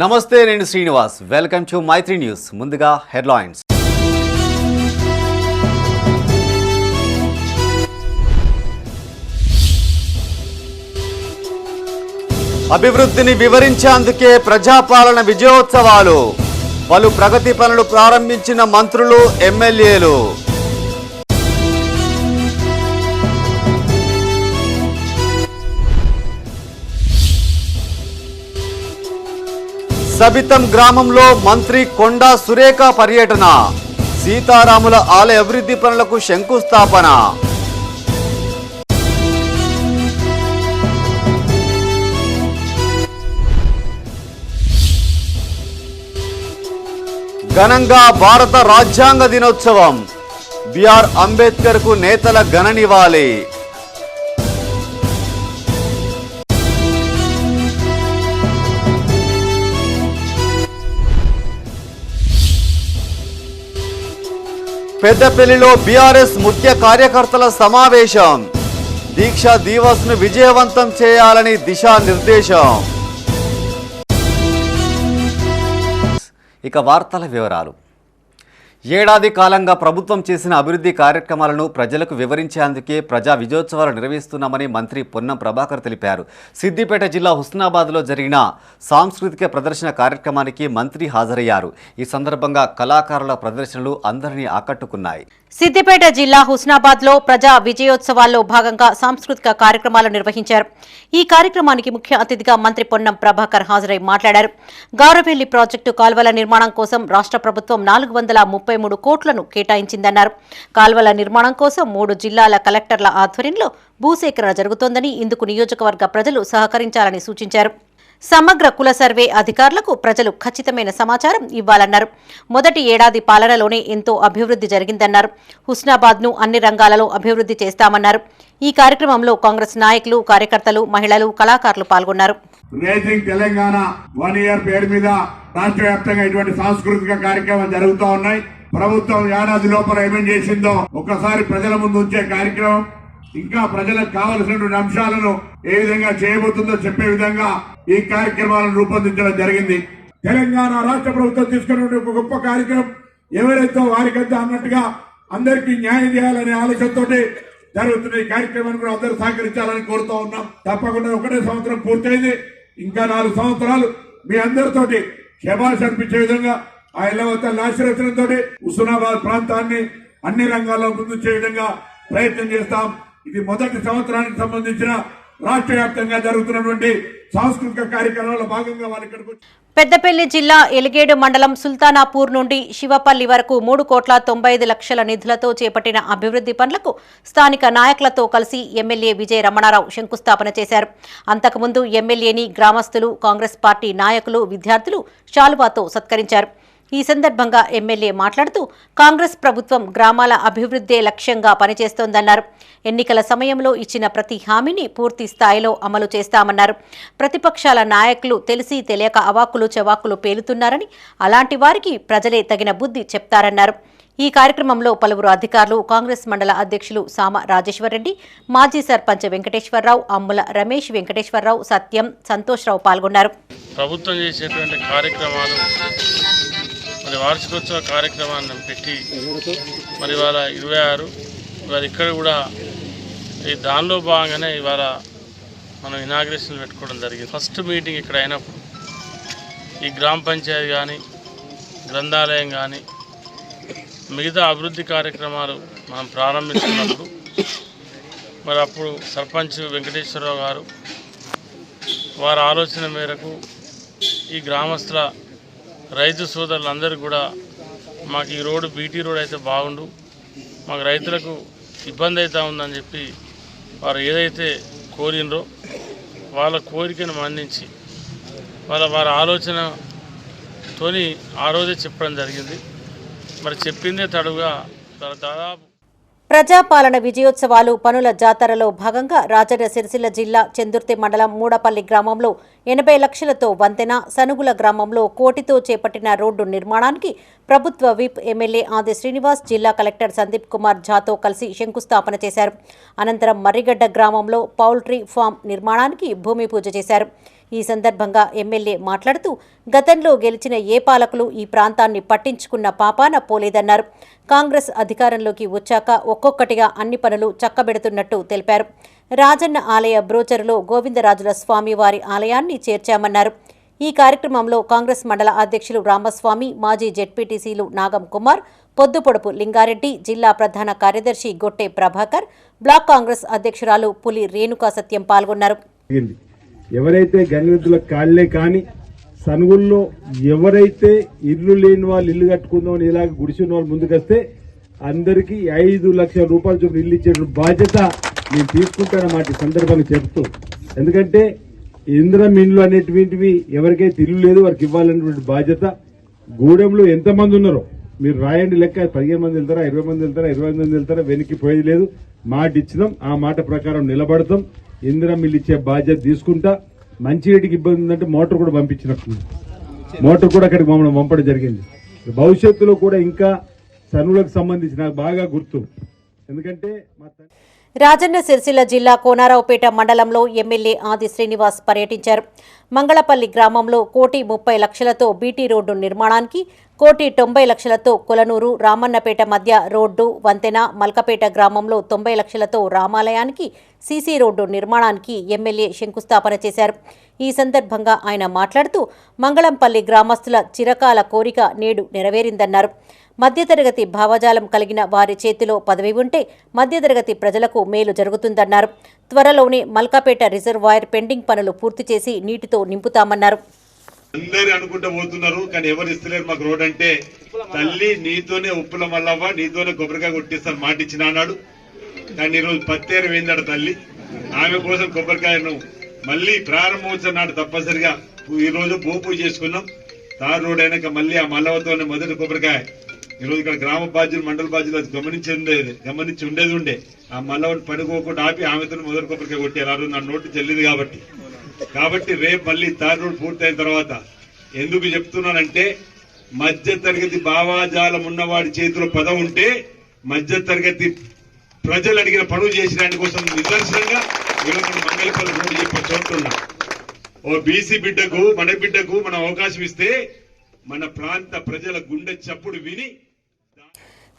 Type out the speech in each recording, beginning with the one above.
నమస్తే, నేను Srinivas. Welcome to Maitri news. ముందుగా హెడ్లైన్స్. అభివృద్ధిని వివరించేందుకే ప్రజాపాలన విజయోత్సవాలు. పలు ప్రగతి పనులు ప్రారంభించిన మంత్రులు, ఎమ్మెల్యేలు. సబితం గ్రామంలో మంత్రి కొండా సురేఖ పర్యటన. సీతారాముల ఆలయ అభివృద్ధి పనులకు శంకుస్థాపన. ఘనంగా భారత రాజ్యాంగ దినోత్సవం. బిఆర్ అంబేద్కర్ కు నేతల ఘన నివాళి. పెద్దపల్లిలో బీఆర్ఎస్ ముఖ్య కార్యకర్తల సమావేశం. దీక్ష దివస్ ను విజయవంతం చేయాలని దిశానిర్దేశం. ఇక వార్తల వివరాలు. ఏడాది కాలంగా ప్రభుత్వం చేసిన అభివృద్ధి కార్యక్రమాలను ప్రజలకు వివరించేందుకే ప్రజా విజయోత్సవాలు నిర్వహిస్తున్నామని మంత్రి పొన్నం ప్రభాకర్ తెలిపారు. సిద్దిపేట జిల్లా హుస్నాబాద్లో జరిగిన సాంస్కృతిక ప్రదర్శన కార్యక్రమానికి మంత్రి హాజరయ్యారు. ఈ సందర్భంగా కళాకారుల ప్రదర్శనలు అందరినీ ఆకట్టుకున్నాయి. సిద్దిపేట జిల్లా హుస్నాబాద్లో ప్రజా విజయోత్సవాల్లో భాగంగా సాంస్కృతిక కార్యక్రమాలు నిర్వహించారు. ఈ కార్యక్రమానికి ముఖ్య అతిథిగా మంత్రి పొన్నం ప్రభాకర్ హాజరై మాట్లాడారు. గౌరవెల్లి ప్రాజెక్టు కాల్వల నిర్మాణం కోసం రాష్ట్ర ప్రభుత్వం 433 కోట్లను కేటాయించిందన్నారు. కాల్వల నిర్మాణం కోసం 3 జిల్లాల కలెక్టర్ల ఆధ్వర్యంలో భూసేకరణ జరుగుతోందని, ఇందుకు నియోజకవర్గ ప్రజలు సహకరించాలని సూచించారు. సమగ్ర కుల సర్వే అధికారులకు ప్రజలు ఖచ్చితమైన సమాచారం ఇవ్వాలన్నారు. మొదటి ఏడాది పాలనలోనే ఎంతో అభివృద్ధి జరిగిందన్నారు. హుస్నాబాద్ను అన్ని రంగాలలో అభివృద్ధి చేస్తామన్నారు. ఈ కార్యక్రమంలో కాంగ్రెస్ నాయకులు, కార్యకర్తలు, మహిళలు, కళాకారులు పాల్గొన్నారు. తెలంగాణ 1 ఇయర్ పేరు మీద రాష్ట్ర వ్యాప్తంగా ఇటువంటి సాంస్కృతిక కార్యక్రమాలు జరుగుతూ ఉన్నాయి. ప్రభుత్వం ఏడాది లోపల ఏమేం చేసిందో ఒకసారి ప్రజల ముందు ఉంచే కార్యక్రమం, ఇంకా ప్రజలకు కావలసినటువంటి అంశాలను ఏ విధంగా చేయబోతుందో చెప్పే విధంగా ఈ కార్యక్రమాలను రూపొందించడం జరిగింది. తెలంగాణ రాష్ట్ర ప్రభుత్వం తీసుకున్నటువంటి ఒక గొప్ప కార్యక్రమం. ఎవరైతే వారికంతా అన్నట్టుగా అందరికీ న్యాయం చేయాలనే ఆలోచనతో జరుగుతున్న ఈ కార్యక్రమాన్ని కూడా అందరూ సహకరించాలని కోరుతూ ఉన్నాం. తప్పకుండా 1 సంవత్సరం పూర్తయింది. ఇంకా 4 సంవత్సరాలు మీ అందరితోటి శభాష్ అనిపించే విధంగా ఆ ఇళ్లవతల ఆశీర్వచనంతో హుస్నాబాద్ ప్రాంతాన్ని అన్ని రంగాల్లో ముందుంచే విధంగా ప్రయత్నం చేస్తాం. ఇది మొదటి సంవత్సరానికి సంబంధించిన రాష్ట్ర వ్యాప్తంగా జరుగుతున్నటువంటి సాంస్కృతిక కార్యక్రమాల భాగంగా వాళ్ళు ఇక్కడికి పెద్దపల్లి జిల్లా ఎలిగేడు మండలం సుల్తానాపూర్ నుండి శివపల్లి వరకు 3,95,00,000 నిధులతో చేపట్టిన అభివృద్ధి పనులకు స్థానిక నాయకులతో కలిసి ఎమ్మెల్యే విజయ రమణారావు శంకుస్థాపన చేశారు. అంతకుముందు ఎమ్మెల్యేని గ్రామస్తులు, కాంగ్రెస్ పార్టీ నాయకులు, విద్యార్థులు శాలువాతో సత్కరించారు. ఈ సందర్భంగా ఎమ్మెల్యే మాట్లాడుతూ కాంగ్రెస్ ప్రభుత్వం గ్రామాల అభివృద్ధే లక్ష్యంగా పనిచేస్తోందన్నారు. ఎన్నికల సమయంలో ఇచ్చిన ప్రతి హామీని పూర్తి స్థాయిలో అమలు చేస్తామన్నారు. ప్రతిపక్షాల నాయకులు తెలిసి తెలియక అవాకులు చెవాకులు పేలుతున్నారని, అలాంటి వారికి ప్రజలే తగిన బుద్ధి చెప్తారన్నారు. ఈ కార్యక్రమంలో పలువురు అధికారులు, కాంగ్రెస్ మండల అధ్యక్షులు సామ రాజేశ్వరరెడ్డి, మాజీ సర్పంచ్ వెంకటేశ్వరరావు, అమ్ముల రమేష్, వెంకటేశ్వరరావు, సత్యం, సంతోష్రావు పాల్గొన్నారు. ప్రభుత్వం చేసేటువంటి కార్యక్రమాలు, మరి వార్షికోత్సవ కార్యక్రమాన్ని పెట్టి మరి ఇవాళ 26 ఇవాళ ఇక్కడ కూడా ఈ దానిలో భాగంగానే ఇవాళ మనం ఇనాగ్రేషన్ పెట్టుకోవడం జరిగింది. ఫస్ట్ మీటింగ్ ఇక్కడ అయినప్పుడు ఈ గ్రామ పంచాయతీ కానీ, గ్రంథాలయం కానీ, మిగతా అభివృద్ధి కార్యక్రమాలు మనం ప్రారంభించుకున్నప్పుడు మరి అప్పుడు సర్పంచ్ వెంకటేశ్వరరావు గారు వారి ఆలోచన మేరకు ఈ గ్రామస్తుల రైతు సోదరులందరూ కూడా మాకు ఈ రోడ్డు బీటీ రోడ్ అయితే బాగుండు, మాకు రైతులకు ఇబ్బంది అవుతూ ఉందని చెప్పి వారు ఏదైతే కోరినరో వాళ్ళ కోరికను మన్నించి వారి ఆలోచనతోని ఆ రోజే చెప్పడం జరిగింది. మరి చెప్పిందే తడుగా దాదాపు ప్రజాపాలన విజయోత్సవాలు పనుల జాతరలో భాగంగా రాజన్న సిరిసిల్ల జిల్లా చెందుర్తి మండలం మూడపల్లి గ్రామంలో 80 లక్షలతో వంతెన, సనుగుల గ్రామంలో 1 కోటితో చేపట్టిన రోడ్డు నిర్మాణానికి ప్రభుత్వ విప్ ఎమ్మెల్యే ఆది శ్రీనివాస్, జిల్లా కలెక్టర్ సందీప్ కుమార్ ఝాతో కలిసి శంకుస్థాపన చేశారు. అనంతరం మర్రిగడ్డ గ్రామంలో పౌల్ట్రీ ఫామ్ నిర్మాణానికి భూమి పూజ చేశారు. ఈ సందర్భంగా ఎమ్మెల్యే మాట్లాడుతూ గతంలో గెలిచిన ఏ పాలకులు ఈ ప్రాంతాన్ని పట్టించుకున్న పాపాన పోలేదన్నారు. కాంగ్రెస్ అధికారంలోకి వచ్చాక ఒక్కొక్కటిగా అన్ని పనులు చక్కబెడుతున్నట్టు తెలిపారు. రాజన్న ఆలయ బ్రోచరులో గోవిందరాజుల స్వామివారి ఆలయాన్ని చేర్చామన్నారు. ఈ కార్యక్రమంలో కాంగ్రెస్ మండల అధ్యక్షులు రామస్వామి, మాజీ జెడ్పీటీసీలు నాగం కుమార్, పొద్దుపొడుపు లింగారెడ్డి, జిల్లా ప్రధాన కార్యదర్శి గొట్టె ప్రభాకర్, బ్లాక్ కాంగ్రెస్ అధ్యక్షురాలు పులి రేణుకా సత్యం పాల్గొన్నారు. ఎవరైతే గంగిరెద్దుల కాళ్లే కాని సనుగుల్లో ఎవరైతే ఇల్లు లేని వాళ్ళు ఇల్లు కట్టుకుందామని ఇలాగ గుడిసిన వాళ్ళు ముందుకొస్తే అందరికీ 5 లక్షల రూపాయల చొప్పున ఇల్లు ఇచ్చే బాధ్యత నేను తీసుకుంటానన్నమాట సందర్భంగా చెప్తూ. ఎందుకంటే ఇంద్రం ఇండ్లు అనేటువంటివి ఎవరికైతే ఇల్లు లేదు వారికి ఇవ్వాలనేటువంటి బాధ్యత. గూడెంలో ఎంతమంది ఉన్నారో మీరు రాయండి లెక్క. 15 మంది వెళ్తారా, 20 మంది వెళ్తారా, 25 మంది వెళ్తారా, వెనక్కి పోయేది లేదు. మాట ఇచ్చినాం, ఆ మాట ప్రకారం నిలబడతాం. ఇంద్రం ఇల్లు ఇచ్చే బాధ్యత తీసుకుంటా. మంచినీటికి ఇబ్బంది ఉందంటే మోటార్ కూడా పంపించినట్టు, మోటార్ కూడా అక్కడికి మమ్మల్ని పంపడం జరిగింది. భవిష్యత్తులో కూడా ఇంకా సనువులకు సంబంధించి నాకు బాగా గుర్తు. ఎందుకంటే మా రాజన్న సిరిసిల్ల జిల్లా కోనారావుపేట మండలంలో ఎమ్మెల్యే ఆది శ్రీనివాస్ పర్యటించారు. మంగళపల్లి గ్రామంలో 1,30,00,000తో బీటీ రోడ్డు నిర్మాణానికి, 1,90,00,000తో కొలనూరు రామన్నపేట మధ్య రోడ్డు వంతెన, మల్కపేట గ్రామంలో 90 లక్షలతో రామాలయానికి సీసీ రోడ్డు నిర్మాణానికి ఎమ్మెల్యే శంకుస్థాపన చేశారు. ఈ సందర్భంగా ఆయన మాట్లాడుతూ మంగళంపల్లి గ్రామస్తుల చిరకాల కోరిక నేడు నెరవేరిందన్నారు. మధ్యతరగతి భావజాలం కలిగిన వారి చేతిలో పదవి ఉంటే మధ్యతరగతి ప్రజలకు మేలు జరుగుతుందన్నారు. త్వరలోనే మల్కాపేట రిజర్వాయర్ పెండింగ్ పనులు పూర్తి చేసి నీటితో నింపుతామన్నారు. అందరు అనుకుంటూ పోతున్నారు కానీ ఎవరు ఇస్తలేరు మాకు రోడ్ అంటే. తల్లి నీతోనే ఉప్పుల మల్లవ్వ నీతోనే కొబ్బరికాయ కొట్టిస్తాను మాట ఇచ్చిన అన్నాడు. కానీ ఈరోజు పత్తేరు వేయిందాడు తల్లి. ఆమె కోసం కొబ్బరికాయను మళ్ళీ ప్రారంభోత్సవం నాడు తప్పనిసరిగా ఈ రోజు పూజ చేసుకున్నాం. తారు రోడ్ అయినాక మళ్ళీ ఆ మల్లవతోనే మొదటి కొబ్బరికాయ. ఈరోజు ఇక్కడ గ్రామ బాధ్యులు, మండల బాధ్యులు అది గమనించి ఉండేది. ఆ మల్లవని పడుకోకుండా ఆపి ఆమెతో మొదటి కొబ్బరికాయ కొట్టారు. ఆ రోజు నా నోటు చెల్లింది కాబట్టి రేపు మళ్ళీ తారు రోడ్ పూర్తయిన తర్వాత ఎందుకు చెప్తున్నానంటే మధ్య తరగతి భావాజాలం ఉన్నవాడి చేతిలో పదవి ఉంటే మధ్య తరగతి ప్రజలు అడిగిన పనులు చేసిన కోసం నిదర్శనంగా ఈరోజు మంగళపల్లి రోడ్డు చెప్పి చూస్తున్నా. ఓ బీసీ బిడ్డకు మన బిడ్డకు మనం అవకాశం ఇస్తే మన ప్రాంత ప్రజల గుండె చప్పుడు విని.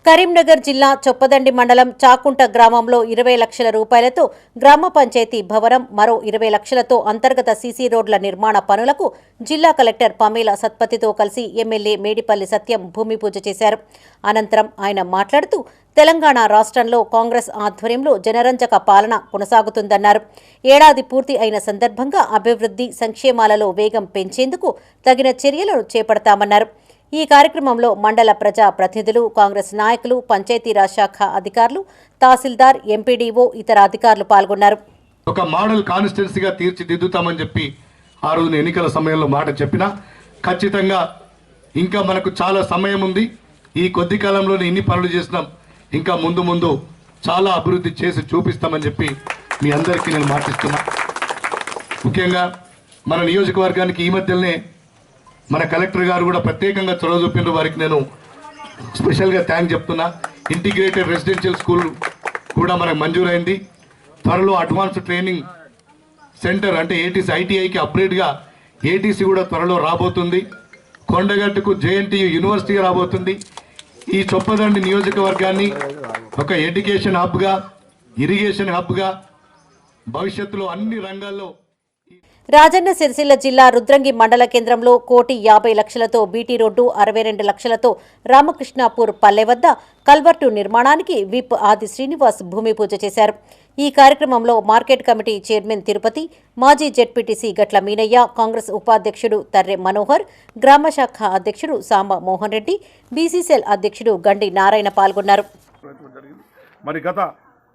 కరీంనగర్ జిల్లా చొప్పదండి మండలం చాకుంట గ్రామంలో 20 లక్షల రూపాయలతో గ్రామ పంచాయతీ భవనం, మరో 20 లక్షలతో అంతర్గత సీసీ రోడ్ల నిర్మాణ పనులకు జిల్లా కలెక్టర్ పమేల సత్పతితో కలిసి ఎమ్మెల్యే మేడిపల్లి సత్యం భూమి పూజ చేశారు. అనంతరం ఆయన మాట్లాడుతూ తెలంగాణ రాష్ట్రంలో కాంగ్రెస్ ఆధ్వర్యంలో జనరంజక పాలన కొనసాగుతుందన్నారు. ఏడాది పూర్తి అయిన సందర్భంగా అభివృద్ధి సంక్షేమాలలో వేగం పెంచేందుకు తగిన చర్యలను చేపడతామన్నారు. ఈ కార్యక్రమంలో మండల ప్రజా ప్రతినిధులు, కాంగ్రెస్ నాయకులు, పంచాయతీరాజ్ శాఖ అధికారులు, తహసీల్దార్, ఎంపీడీఓ, ఇతర అధికారులు పాల్గొన్నారు. ఒక మోడల్ కాన్స్టిట్యున్సీగా తీర్చిదిద్దుతామని చెప్పి ఆ రోజున ఎన్నికల సమయంలో మాట చెప్పినా ఖచ్చితంగా ఇంకా మనకు చాలా సమయం ఉంది. ఈ కొద్ది కాలంలోనే ఇన్ని పనులు చేసినాం. ఇంకా ముందు చాలా అభివృద్ధి చేసి చూపిస్తామని చెప్పి మీ అందరికీ నేను మాటిస్తున్నా. ముఖ్యంగా మన నియోజకవర్గానికి ఈ మధ్యనే మన కలెక్టర్ గారు కూడా ప్రత్యేకంగా చొరవ చూపిన వారికి నేను స్పెషల్గా థ్యాంక్ చెప్తున్నా. ఇంటిగ్రేటెడ్ రెసిడెన్షియల్ స్కూల్ కూడా మనకు మంజూరైంది. త్వరలో అడ్వాన్స్ ట్రైనింగ్ సెంటర్ అంటే ఏటీసీ, ఐటీఐకి అప్గ్రేడ్గా ఏటీసీ కూడా త్వరలో రాబోతుంది. కొండగట్టుకు జేఎన్టీయూ యూనివర్సిటీ రాబోతుంది. ఈ చొప్పదండి నియోజకవర్గాన్ని ఒక ఎడ్యుకేషన్ హబ్గా, ఇరిగేషన్ హబ్గా భవిష్యత్తులో అన్ని రంగాల్లో. రాజన్న సిరిసిల్ల జిల్లా రుద్రంగి మండల కేంద్రంలో 1,50,00,000తో బీటీ రోడ్డు, 62 లక్షలతో రామకృష్ణాపూర్ పల్లె వద్ద కల్వర్టు నిర్మాణానికి విప్ ఆది శ్రీనివాస్ భూమి పూజ చేశారు. ఈ కార్యక్రమంలో మార్కెట్ కమిటీ చైర్మన్ తిరుపతి, మాజీ జెడ్పీటీసీ గట్ల మీనయ్య, కాంగ్రెస్ ఉపాధ్యక్షుడు తర్రె మనోహర్, గ్రామ శాఖ అధ్యక్షుడు సాంబ మోహన్ రెడ్డి, బీసీసీఎల్ అధ్యక్షుడు గండి నారాయణ పాల్గొన్నారు. మరి గత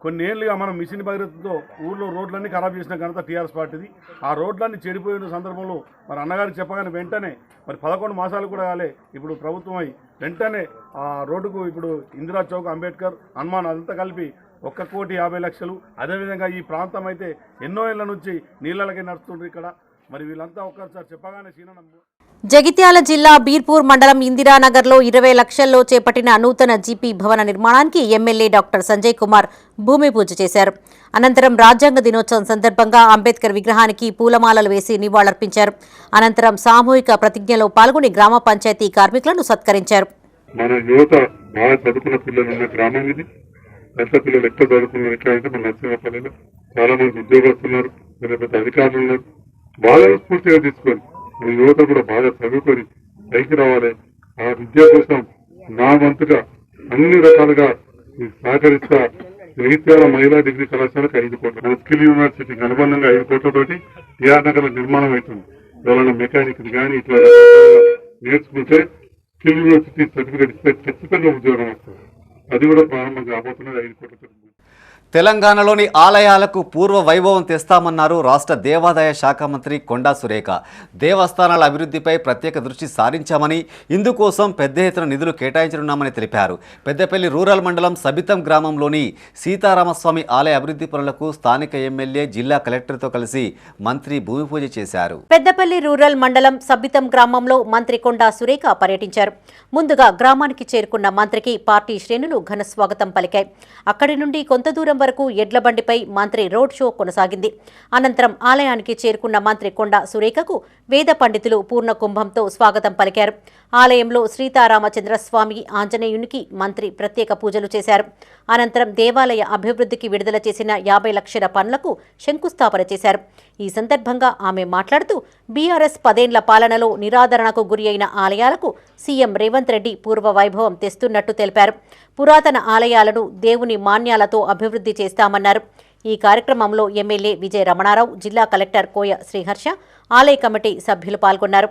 కొన్నేళ్లుగా మనం మిషన్ భగీరథతో ఊర్లో రోడ్లన్నీ ఖరాబ్ చేసిన ఘనత టీఆర్ఎస్ పార్టీది. ఆ రోడ్లన్నీ చెడిపోయిన సందర్భంలో మరి అన్నగారికి చెప్పగానే వెంటనే మరి 11 మాసాలు కూడా కాలే ఇప్పుడు ప్రభుత్వం అయి వెంటనే ఆ రోడ్డుకు ఇప్పుడు ఇందిరా చౌక్, అంబేద్కర్, హనుమాన్ అదంతా కలిపి 1,50,00,000. అదేవిధంగా ఈ ప్రాంతం అయితే ఎన్నో ఏళ్ల నుంచి నీళ్ళకే నడుస్తుండ్రు ఇక్కడ. మరి వీళ్ళంతా ఒక్కసారి చెప్పగానే సీనన్న జగిత్యాల జిల్లా బీర్పూర్ మండలం ఇందిరానగర్లో 20 లక్షల్లో చేపట్టిన నూతన జీపీ భవన నిర్మాణానికి ఎమ్మెల్యే డాక్టర్ సంజయ్ కుమార్ భూమి పూజ చేశారు. అనంతరం రాజ్యాంగ దినోత్సవం సందర్భంగా అంబేద్కర్ విగ్రహానికి పూలమాలలు వేసి నివాళులర్పించారు. అనంతరం సామూహిక ప్రతిజ్ఞలో పాల్గొని గ్రామ పంచాయతీ కార్మికులను సత్కరించారు. మన యువత బాగా చదువుకున్న పిల్లలు ఉన్న గ్రామం ఇది. పెద్ద పిల్లలు ఎక్కువ చదువుకున్నారు. ఎట్లా అంటే మన నర్సింహపల్లిలో చాలా మంది ఉద్యోగస్తున్నారు, పెద్ద పెద్ద అధికారులు ఉన్నారు. బాగా స్ఫూర్తిగా తీసుకొని మన యువత కూడా బాగా చదువుకొని పైకి రావాలి. ఆ విద్య కోసం నా వంతుగా అన్ని రకాలుగా సహకరిస్తా. జగిత్యాల మహిళా డిగ్రీ కళాశాలకు 5 కోట్లు, స్కిల్ యూనివర్సిటీకి అనుబంధంగా 5 కోట్లతోటి టిఆర్ నగర్ నిర్మాణం అవుతుంది. ఎవరైనా మెకానిక్ కానీ ఇట్లా నేర్చుకుంటే స్కిల్ యూనివర్సిటీ సర్టిఫికేట్ ఇస్తే ఖచ్చితంగా ఉద్యోగం వస్తుంది. అది కూడా ప్రారంభం కాబోతున్నది 5 కోట్లతో. తెలంగాణలోని ఆలయాలకు పూర్వ వైభవం తెస్తామన్నారు రాష్ట్ర దేవాదాయ శాఖ మంత్రి కొండా సురేఖ. దేవస్థానాల అభివృద్ధిపై ప్రత్యేక దృష్టి సారించామని, ఇందుకోసం పెద్ద ఎత్తున నిధులు కేటాయించనున్నామని తెలిపారు. పెద్దపల్లి రూరల్ మండలం సబితం గ్రామంలోని సీతారామస్వామి ఆలయ అభివృద్ధి పనులకు స్థానిక ఎమ్మెల్యే జిల్లా కలెక్టర్తో కలిసి మంత్రి భూమి పూజ చేశారు. పెద్దపల్లి రూరల్ మండలం సబితం గ్రామంలో మంత్రి కొండా సురేఖ పర్యటించారు. ముందుగా గ్రామానికి చేరుకున్న మంత్రికి పార్టీ శ్రేణులు ఘన స్వాగతం పలికాయి. అక్కడి నుండి కొంత దూరం వరకు ఎడ్ల బండిపై మంత్రి రోడ్ షో కొనసాగింది. అనంతరం ఆలయానికి చేరుకున్న మంత్రి కొండా సురేఖకు వేద పండితులు పూర్ణ కుంభంతో స్వాగతం పలికారు. ఆలయంలో సీతారామచంద్రస్వామి ఆంజనేయునికి మంత్రి ప్రత్యేక పూజలు చేశారు. అనంతరం దేవాలయ అభివృద్ధికి విడుదల చేసిన 50 లక్షల పనులకు శంకుస్థాపన చేశారు. ఈ సందర్భంగా ఆమె మాట్లాడుతూ బీఆర్ఎస్ 10 ఏళ్ల పాలనలో నిరాదరణకు గురి అయిన ఆలయాలకు సీఎం రేవంత్ రెడ్డి పూర్వ వైభవం తెస్తున్నట్టు తెలిపారు. పురాతన ఆలయాలను దేవుని మాన్యాలతో అభివృద్ధి చేస్తామన్నారు. ఈ కార్యక్రమంలో ఎమ్మెల్యే విజయ రమణారావు, జిల్లా కలెక్టర్ కోయ శ్రీహర్ష, ఆలయ కమిటీ సభ్యులు పాల్గొన్నారు.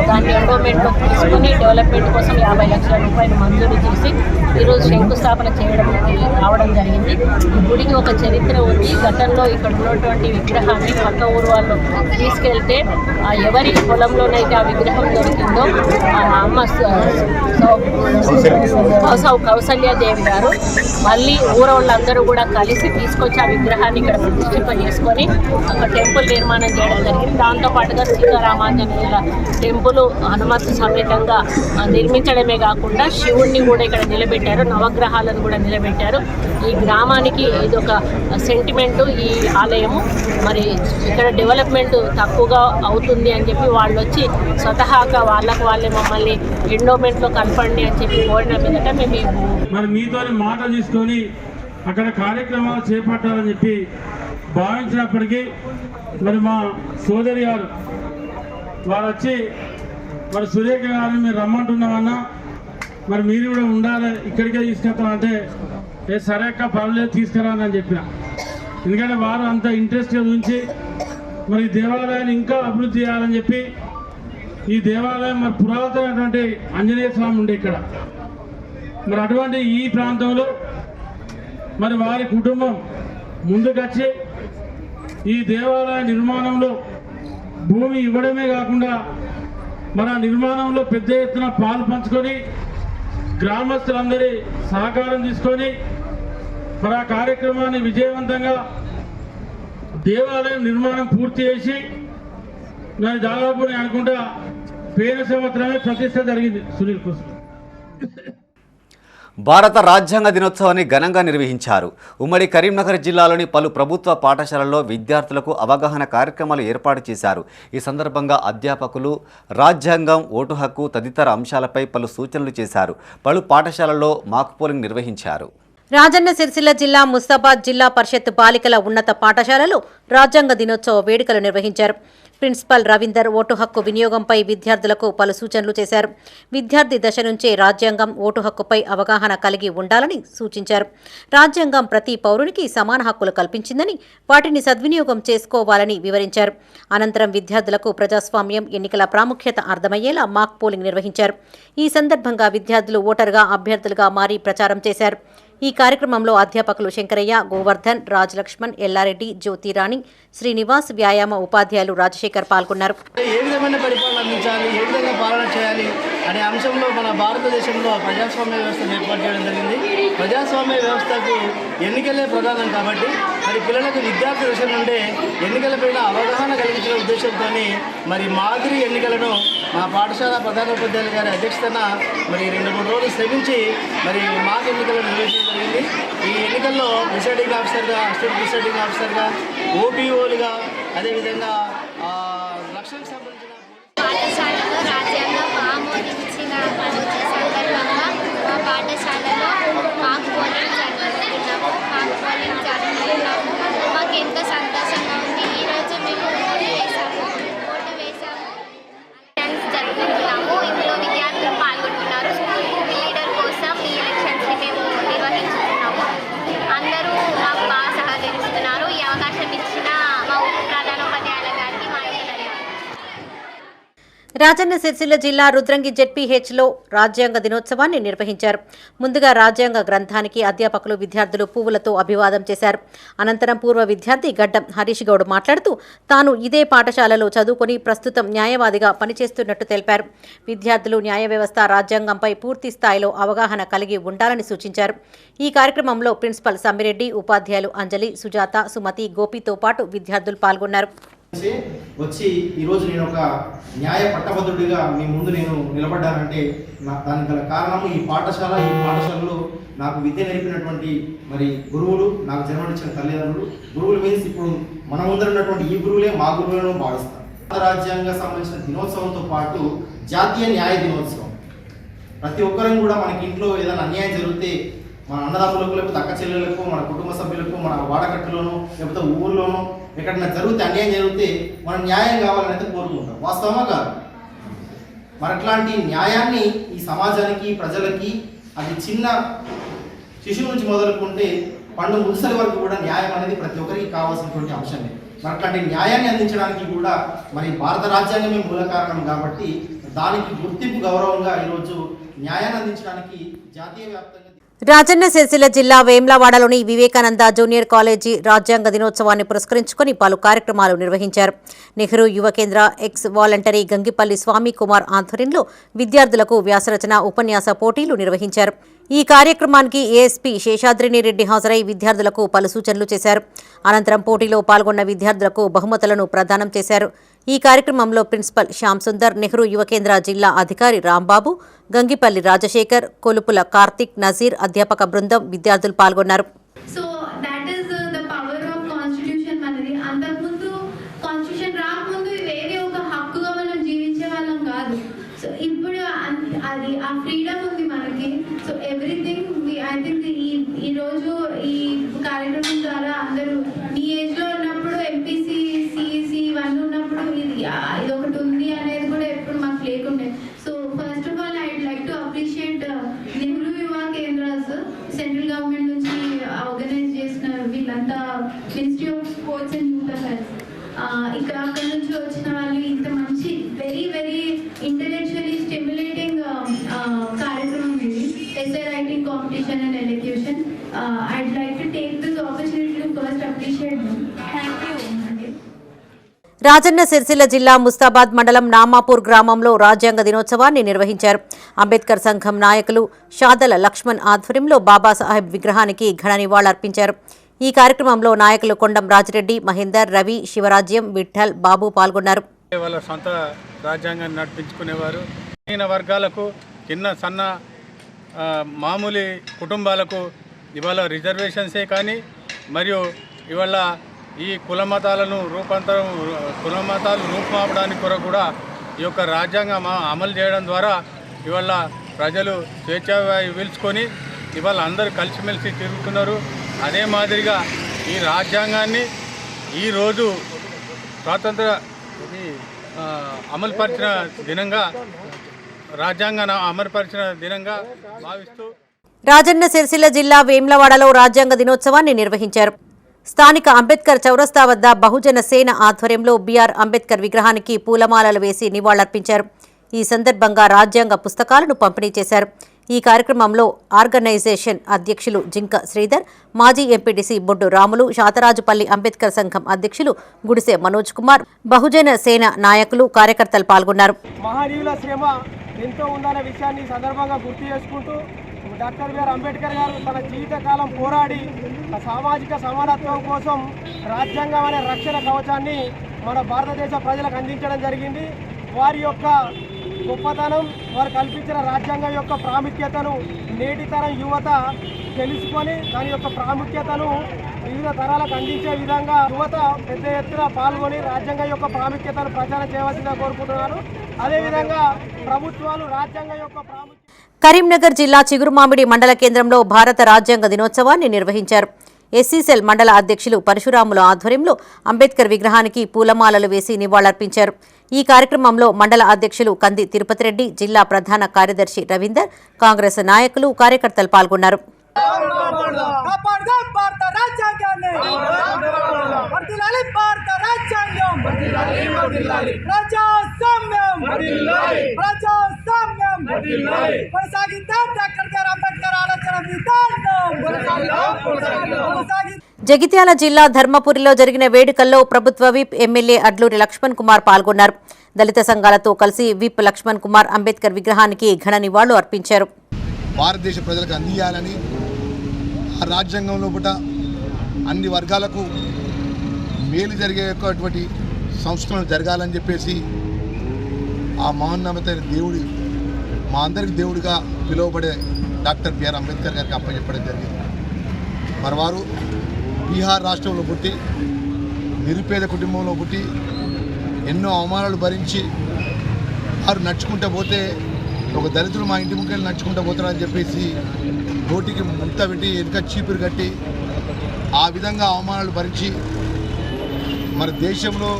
దాన్ని ఎండోమెంట్లో తీసుకుని డెవలప్మెంట్ కోసం 50 లక్షల రూపాయలు మంజూరు చేసి ఈరోజు శంకుస్థాపన రావడం జరిగింది. ఈ గుడికి ఒక చరిత్ర ఉంది. గతంలో ఇక్కడ ఉన్నటువంటి విగ్రహాన్ని పక్క ఊరు వాళ్ళు తీసుకెళ్తే ఎవరి పొలంలోనైతే ఆ విగ్రహం దొరికిందో అమ్మ కౌసల్యాదేవి గారు మళ్ళీ ఊరోళ్ళందరూ కూడా కలిసి తీసుకొచ్చి ఆ విగ్రహాన్ని ఇక్కడ ప్రతిష్ఠింప చేసుకొని ఒక టెంపుల్ నిర్మాణం చేయడం జరిగింది. దాంతోపాటుగా సీతారామాంజనేయుల టెంపుల్ హనుమత్ సమేతంగా నిర్మించడమే కాకుండా శివుణ్ణి కూడా ఇక్కడ నిలబెట్టారు, నవగ్రహాలను కూడా నిలబెట్టారు. ఈ గ్రామానికి ఇదొక సెంటిమెంటు ఈ ఆలయము. మరి ఇక్కడ డెవలప్మెంట్ తక్కువగా అవుతుంది అని చెప్పి వాళ్ళు వచ్చి స్వతహాగా వాళ్ళే మమ్మల్ని ఎండోమెంట్లో కలపండి అని చెప్పి కోరిన మీదట మేము మరి మీతో మాట తీసుకొని అక్కడ కార్యక్రమాలు చేపట్టాలని చెప్పి భావించినప్పటికీ మరి మా సోదరి గారు వారు వచ్చి మరి సురేఖ గారిని మీరు రమ్మంటున్నామన్నా మరి మీరు కూడా ఉండాలి, ఇక్కడికే తీసుకెళ్తామంటే సరే అక్క పర్లేదు తీసుకురానని చెప్పిన. ఎందుకంటే వారు అంత ఇంట్రెస్ట్గా ఉంచి మరి దేవాలయాన్ని ఇంకా అభివృద్ధి చేయాలని చెప్పి ఈ దేవాలయం మరి పురాతనటువంటి ఆంజనేయ స్వామి ఉండే ఇక్కడ. మరి అటువంటి ఈ ప్రాంతంలో మరి వారి కుటుంబం ముందుకొచ్చి ఈ దేవాలయ నిర్మాణంలో భూమి ఇవ్వడమే కాకుండా మన నిర్మాణంలో పెద్ద ఎత్తున పాలు పంచుకొని గ్రామస్తులందరి సహకారం తీసుకొని మరి ఆ కార్యక్రమాన్ని విజయవంతంగా దేవాలయం నిర్మాణం పూర్తి చేసి మరి దాదాపు నేను అనుకుంటా పేద సంవత్సరమే ప్రతిష్ట జరిగింది. సునీల్ కోసం భారత రాజ్యాంగ దినోత్సవాన్ని ఘనంగా నిర్వహించారు. ఉమ్మడి కరీంనగర్ జిల్లాలోని పలు ప్రభుత్వ పాఠశాలల్లో విద్యార్థులకు అవగాహన కార్యక్రమాలు ఏర్పాటు చేశారు. ఈ సందర్భంగా అధ్యాపకులు రాజ్యాంగం, ఓటు హక్కు తదితర అంశాలపై పలు సూచనలు చేశారు. పలు పాఠశాలల్లో మాక్ పోలింగ్ నిర్వహించారు. రాజన్న సిరిసిల్ల జిల్లా ముస్తాబాద్ జిల్లా పరిషత్ బాలికల ఉన్నత పాఠశాలలో రాజ్యాంగ దినోత్సవ వేడుకలు నిర్వహించారు. ప్రిన్సిపల్ రవీందర్ ఓటు హక్కు వినియోగంపై విద్యార్థులకు పలు సూచనలు చేశారు. విద్యార్థి దశ నుంచే రాజ్యాంగం, ఓటు హక్కుపై అవగాహన కలిగి ఉండాలని సూచించారు. రాజ్యాంగం ప్రతి పౌరునికి సమాన హక్కులు కల్పించిందని, వాటిని సద్వినియోగం చేసుకోవాలని వివరించారు. అనంతరం విద్యార్థులకు ప్రజాస్వామ్యం, ఎన్నికల ప్రాముఖ్యత అర్థమయ్యేలా మాక్ పోలింగ్ నిర్వహించారు. ఈ సందర్భంగా విద్యార్థులు ఓటరుగా, అభ్యర్థులుగా మారి ప్రచారం చేశారు. ఈ కార్యక్రమంలో అధ్యాపకులు శంకరయ్య, గోవర్ధన్, రాజలక్ష్మణ్, ఎల్లారెడ్డి, జ్యోతిరాణి, శ్రీనివాస్, వ్యాయామ ఉపాధ్యాయులు రాజశేఖర్ పాల్గొన్నారు. ఏ విధమైన పరిపాలన అందించాలి, ఏ విధంగా పాలన చేయాలి అనే అంశంలో మన భారతదేశంలో ప్రజాస్వామ్య వ్యవస్థను ఏర్పాటు చేయడం జరిగింది. ప్రజాస్వామ్య వ్యవస్థకు ఎన్నికలే ప్రధానం కాబట్టి మరి పిల్లలకు విద్యార్థి దశ నుండే ఎన్నికలపైన అవగాహన కలిగించిన ఉద్దేశంతో మరి మాదిరి ఎన్నికలను మా పాఠశాల ప్రధానోపాధ్యాయులు గారి అధ్యక్షతన మరి 2-3 రోజులు శ్రమించి మరి మాక్ ఎన్నికలను నిర్వహించడం జరిగింది. ఈ ఎన్నికల్లో ప్రిసైడింగ్ ఆఫీసర్గా, అసిస్టెంట్ ప్రిసైడింగ్ ఆఫీసర్గా, ఓపీఓలుగా, అదేవిధంగా రక్షణకు సంబంధించిన పాఠశాలలో రాజ్యాంగం ఆమోదించిన సందర్భంగా మా పాఠశాలలో మాకు పోలింగ్ జరుపుకున్నాము. మాకు ఎంతో సంతోషంగా ఉంది. ఈరోజు మేము ఓటు వేసాము జరుపుకుంటున్నాము. ఇందులో విద్యార్థులు పాల్గొంటున్నారు. స్కూల్ లీడర్ కోసం ఈ ఎలక్షన్స్ని మేము నిర్వహించుకున్నాము. అందరూ మాకు బాగా సహకరిస్తున్నారు. ఈ అవకాశం ఇచ్చిన మా ప్రధానోపాధ్యాయుల గారికి మా యొక్క ధన్యవాదాలు. రాజన్న సిరిసిల్ల జిల్లా రుద్రంగి జెడ్పీహెచ్లో రాజ్యాంగ దినోత్సవాన్ని నిర్వహించారు. ముందుగా రాజ్యాంగ గ్రంథానికి అధ్యాపకులు, విద్యార్థులు పువ్వులతో అభివాదం చేశారు. అనంతరం పూర్వ విద్యార్థి గడ్డం హరీష్ గౌడ్ మాట్లాడుతూ తాను ఇదే పాఠశాలలో చదువుకొని ప్రస్తుతం న్యాయవాదిగా పనిచేస్తున్నట్టు తెలిపారు. విద్యార్థులు న్యాయ వ్యవస్థ, రాజ్యాంగంపై పూర్తి స్థాయిలో అవగాహన కలిగి ఉండాలని సూచించారు. ఈ కార్యక్రమంలో ప్రిన్సిపల్ సమ్మిరెడ్డి, ఉపాధ్యాయులు అంజలి, సుజాత, సుమతి, గోపితో పాటు విద్యార్థులు పాల్గొన్నారు. వచ్చి ఈరోజు నేను ఒక న్యాయ పట్టభద్రుడిగా మీ ముందు నేను నిలబడ్డానంటే దానికి గల కారణము ఈ పాఠశాలలో నాకు విద్య నేర్పినటువంటి మరి గురువులు, నాకు జన్మనిచ్చిన తల్లిదండ్రులు. గురువులు మీన్స్ ఇప్పుడు మన ముందర ఉన్నటువంటి ఈ గురువులే మా గురువులను భావిస్తారు. రాజ్యాంగ సంబంధించిన దినోత్సవంతో పాటు జాతీయ న్యాయ దినోత్సవం. ప్రతి ఒక్కరం కూడా మనకి ఇంట్లో ఏదైనా అన్యాయం జరిగితే మన అన్నదమ్ములకు, లేకపోతే అక్క చెల్లెలకు, మన కుటుంబ సభ్యులకు, మన వాడకట్టులోనూ లేకపోతే ఊర్లోనూ ఎక్కడైనా జరిగితే, అన్యాయం జరిగితే మనం న్యాయం కావాలని అయితే కోరుకుంటాం. వాస్తవమా కాదు? మరి అట్లాంటి న్యాయాన్ని ఈ సమాజానికి, ప్రజలకి, అది చిన్న శిశువు నుంచి మొదలుకుంటే పండు ముసలి వరకు కూడా న్యాయం అనేది ప్రతి ఒక్కరికి కావాల్సినటువంటి అంశమే. మరి అట్లాంటి న్యాయాన్ని అందించడానికి కూడా మరి భారత రాజ్యాంగమే మూల కారణం కాబట్టి దానికి గుర్తింపు, గౌరవంగా ఈరోజు న్యాయాన్ని అందించడానికి జాతీయ వ్యాప్తంగా రాజన్న సిరిసిల్ల జిల్లా వేమ్లవాడలోని వివేకానంద జూనియర్ కాలేజీ రాజ్యాంగ దినోత్సవాన్ని పురస్కరించుకుని పలు కార్యక్రమాలు నిర్వహించారు. నెహ్రూ యువ కేంద్ర ఎక్స్ వాలంటరీ గంగిపల్లి స్వామి కుమార్ ఆధ్వర్యంలో విద్యార్థులకు వ్యాసరచన, ఉపన్యాస పోటీలు నిర్వహించారు. ఈ కార్యక్రమానికి ఏఎస్పీ శేషాద్రిని రెడ్డి హాజరై విద్యార్థులకు పలు సూచనలు చేశారు. అనంతరం పోటీలో పాల్గొన్న విద్యార్థులకు బహుమతులను ప్రదానం చేశారు. ఈ కార్యక్రమంలో ప్రిన్సిపల్ శ్యామ్ సుందర్, నెహ్రూ యువ కేంద్ర జిల్లా అధికారి రాంబాబు, గంగిపల్లి రాజశేఖర్, కొలుపుల కార్తిక్, నజీర్, అధ్యాపక బృందం, విద్యార్థులు పాల్గొన్నారు. So that is the power of constitution. మనది అంతకుముందు కాన్స్టిట్యూషన్ రాకముందు ఇవేవి ఒక హక్కుగా మనం జీవించే వాళ్ళం కాదు. సో ఇప్పుడు అది ఆ ఫ్రీడమ్ ఉంది మనకి. సో ఎవ్రీథింగ్ ఐ థింక్ ఈ రోజు ఈ కార్యక్రమం ద్వారా అందరూ ఈ ఏజ్ లో ఉన్నప్పుడు ఎంపీసీ, సిఈసి ఇవన్నీ ఉన్నప్పుడు ఇది ఒకటి ఉంది అనేది కూడా ఎప్పుడు మాకు లేకుండే. So first of all I'd like to appreciate Nehru యువ కేంద్రాస్ సెంట్రల్ గవర్నమెంట్ నుంచి ఆర్గనైజ్ చేసిన వీళ్ళంతా, ministry of sports and youth affairs, ఇక్కడ అక్కడ నుంచి వచ్చిన వాళ్ళు ఇంత మంచి వెరీ వెరీ ఇంటెలెక్చువల్లీ స్టిమ్యులేటింగ్ కార్యక్రమం ఇది, essay writing competition and elocution. I'd like to take this opportunity to first appreciate them. Thank you. Rajanna Sircilla జిల్లా ముస్తాబాద్ మండలం నామాపూర్ గ్రామంలో రాజ్యాంగ దినోత్సవాన్ని నిర్వహించారు. అంబేద్కర్ సంఘం నాయకులు షాదల లక్ష్మణ్ ఆధ్వర్యంలో బాబాసాహెబ్ విగ్రహానికి ఘన నివాళులర్పించారు. ఈ కార్యక్రమంలో నాయకులు కొండం రాజిరెడ్డి, మహేందర్, రవి, శివరాజ్యం, విఠల్, బాబు పాల్గొన్నారు. వాళ్ళ సొంత రాజ్యాంగాన్ని నడిపించుకునేవారు. చిన్న వర్గాలకు, చిన్న సన్న మామూలు కుటుంబాలకు ఇవాళ రిజర్వేషన్సే కానీ, మరియు ఇవాళ ఈ కులమతాలు రూపుమాపడానికి కొరకు కూడా ఈ యొక్క రాజ్యాంగం అమలు చేయడం ద్వారా ఇవాళ ప్రజలు స్వేచ్ఛావాయువు పీల్చుకొని ఇవాళ అందరూ కలిసిమెలిసి తిరుగుతున్నారు. అదే మాదిరిగా ఈ రాజ్యాంగాన్ని ఈరోజు స్వాతంత్ర అమలుపరిచిన దినంగా, రాజ్యాంగాన్ని అమలుపరిచిన దినంగా భావిస్తూ రాజన్న సిరిసిల్ల జిల్లా వేమ్లవాడలో రాజ్యాంగ దినోత్సవాన్ని నిర్వహించారు. స్థానిక అంబేద్కర్ చౌరస్తా వద్ద బహుజన సేన ఆధ్వర్యంలో బీఆర్ అంబేద్కర్ విగ్రహానికి పూలమాలలు వేసి నివాళులర్పించారు. ఈ సందర్భంగా రాజ్యాంగ పుస్తకాలను పంపిణీ చేశారు. ఈ కార్యక్రమంలో ఆర్గనైజేషన్ అధ్యక్షులు జింక శ్రీధర్, మాజీ ఎంపీటీసీ బొడ్డు రాములు, శాతరాజుపల్లి అంబేద్కర్ సంఘం అధ్యక్షులు గుడిసె మనోజ్ కుమార్, బహుజన సేన నాయకులు, కార్యకర్తలు పాల్గొన్నారు. మహనీయుల శ్రమ ఎంతో ఉందనే విషయాన్ని సందర్భంగా గుర్తు చేసుకుంటూ డాక్టర్ బిఆర్ అంబేద్కర్ గారు తన జీవితకాలం పోరాడి సామాజిక సమానత్వం కోసం రాజ్యాంగం అనే రక్షణ కవచాన్ని మన భారతదేశ ప్రజలకు అందించడం జరిగింది. వారి యొక్క గొప్పతనం, వారు కల్పించిన రాజ్యాంగం యొక్క ప్రాముఖ్యతను నేటి తరం యువత తెలుసుకొని దాని యొక్క ప్రాముఖ్యతను వివిధ తరాలకు అందించే విధంగా యువత పెద్ద ఎత్తున పాల్గొని రాజ్యాంగం యొక్క ప్రాముఖ్యతను ప్రచారం చేయవలసిందిగా కోరుకుంటున్నారు. అదేవిధంగా ప్రభుత్వాలు రాజ్యాంగం యొక్క ప్రాముఖ్యత. కరీంనగర్ జిల్లా చిగురుమామిడి మండల కేంద్రంలో భారత రాజ్యాంగ దినోత్సవాన్ని నిర్వహించారు. ఎస్సీసెల్ మండల అధ్యక్షులు పరశురాముల ఆధ్వర్యంలో అంబేద్కర్ విగ్రహానికి పూలమాలలు వేసి నివాళులర్పించారు. ఈ కార్యక్రమంలో మండల అధ్యక్షులు కంది తిరుపతి రెడ్డి, జిల్లా ప్రధాన కార్యదర్శి రవీందర్, కాంగ్రెస్ నాయకులు, కార్యకర్తలు పాల్గొన్నారు. జగిత్యాల జిల్లా ధర్మపురిలో జరిగిన వేడుకల్లో ప్రభుత్వ విప్ ఎమ్మెల్యే అడ్లూరి లక్ష్మణ్ కుమార్ పాల్గొన్నారు. దళిత సంఘాలతో కలిసి విప్ లక్ష్మణ్ కుమార్ అంబేద్కర్ విగ్రహానికి ఘన నివాళులు అర్పించారు. భారతదేశ ప్రజలకు అందియాలని, ఆ రాజ్యాంగంలో పుట అన్ని వర్గాలకు మేలు జరిగేటువంటి సంస్కరణ జరగాలని చెప్పేసి ఆ మహోన్నతమైన దేవుడి, మా అందరికి దేవుడిగా పిలువబడే డాక్టర్ బిఆర్ అంబేద్కర్ గారికి అప్పచెప్పడం జరిగింది. మరి వారు బీహార్ రాష్ట్రంలో పుట్టి నిరుపేద కుటుంబంలో పుట్టి ఎన్నో అవమానాలు భరించి వారు నడుచుకుంటూ పోతే ఒక దళితులు మా ఇంటి ముఖ్యాలు నడుచుకుంటూ పోతారని చెప్పేసి నోటికి ముక్త పెట్టి వెనుక చీపురు కట్టి ఆ విధంగా అవమానాలు భరించి మరి దేశంలో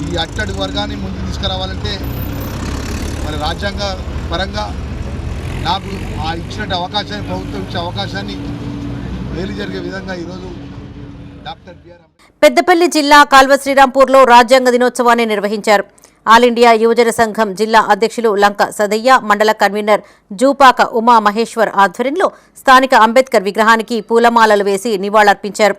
ఈ అట్టడి వర్గాన్ని ముందుకు తీసుకురావాలంటే మరి రాజ్యాంగ పరంగా నాకు ఆ ఇచ్చినట్టు అవకాశాన్ని, ప్రభుత్వం ఇచ్చే అవకాశాన్ని మేలు జరిగే విధంగా ఈరోజు డాక్టర్ బిఆర్ పెద్దపల్లి జిల్లా కాల్వ శ్రీరాంపూర్లో రాజ్యాంగ దినోత్సవాన్ని నిర్వహించారు. ఆల్ ఇండియా యువజన సంఘం జిల్లా అధ్యక్షులు లంక సదయ్య, మండల కన్వీనర్ జూపాక ఉమా మహేశ్వర్ ఆధ్వర్యంలో స్థానిక అంబేద్కర్ విగ్రహానికి పూలమాలలు వేసి నివాళులర్పించారు.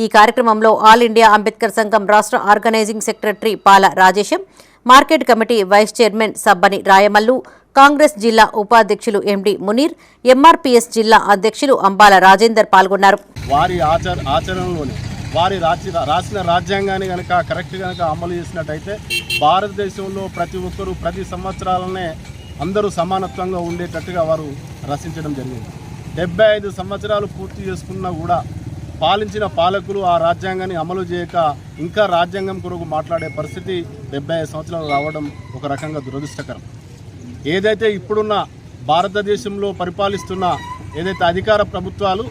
ఈ కార్యక్రమంలో ఆల్ ఇండియా అంబేద్కర్ సంఘం రాష్ట్ర organising secretary Pala Rajesham, market committee vice chairman Sabbani Rayamallu, Congress జిల్లా ఉపాధ్యక్షులు ఎండి మునీర్, ఎంఆర్పీఎస్ జిల్లా అధ్యక్షులు అంబాల రాజేందర్ పాల్గొన్నారు. వారి ఆచరణలోని వారి రాసిన రాజ్యాంగాన్ని కనుక కరెక్ట్ కనుక అమలు చేసినట్టయితే భారతదేశంలో ప్రతి ఒక్కరూ ప్రతి సంవత్సరాలనే అందరూ సమానత్వంగా ఉండేటట్టుగా వారు రచించడం జరిగింది. 75 సంవత్సరాలు పూర్తి చేసుకున్నా కూడా పాలించిన పాలకులు ఆ రాజ్యాంగాన్ని అమలు చేయక ఇంకా రాజ్యాంగం కొరకు మాట్లాడే పరిస్థితి 75 సంవత్సరాలు రావడం ఒక రకంగా దురదృష్టకరం. ఏదైతే ఇప్పుడున్న భారతదేశంలో పరిపాలిస్తున్న ఏదైతే అధికార ప్రభుత్వాలు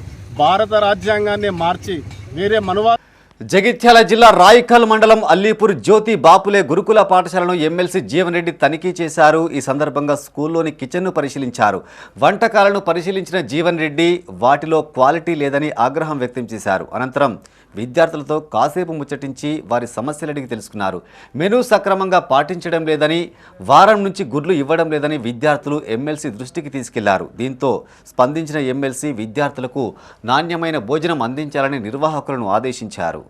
భారత రాజ్యాంగాన్ని మార్చి వేరే మనువా. జగిత్యాల జిల్లా రాయికల్ మండలం అల్లీపూర్ జ్యోతి బాపులే గురుకుల పాఠశాలను ఎమ్మెల్సీ జీవన్ రెడ్డి తనిఖీ చేశారు. ఈ సందర్భంగా స్కూల్లోని కిచెన్ను పరిశీలించారు. వంటకాలను పరిశీలించిన జీవన్ రెడ్డి వాటిలో క్వాలిటీ లేదని ఆగ్రహం వ్యక్తం చేశారు. అనంతరం విద్యార్థులతో కాసేపు ముచ్చటించి వారి సమస్యలడిగి తెలుసుకున్నారు. మెనూ సక్రమంగా పాటించడం లేదని, వారం నుంచి గుడ్లు ఇవ్వడం లేదని విద్యార్థులు ఎమ్మెల్సీ దృష్టికి తీసుకెళ్లారు. దీంతో స్పందించిన ఎమ్మెల్సీ విద్యార్థులకు నాణ్యమైన భోజనం అందించాలని నిర్వాహకులను ఆదేశించారు.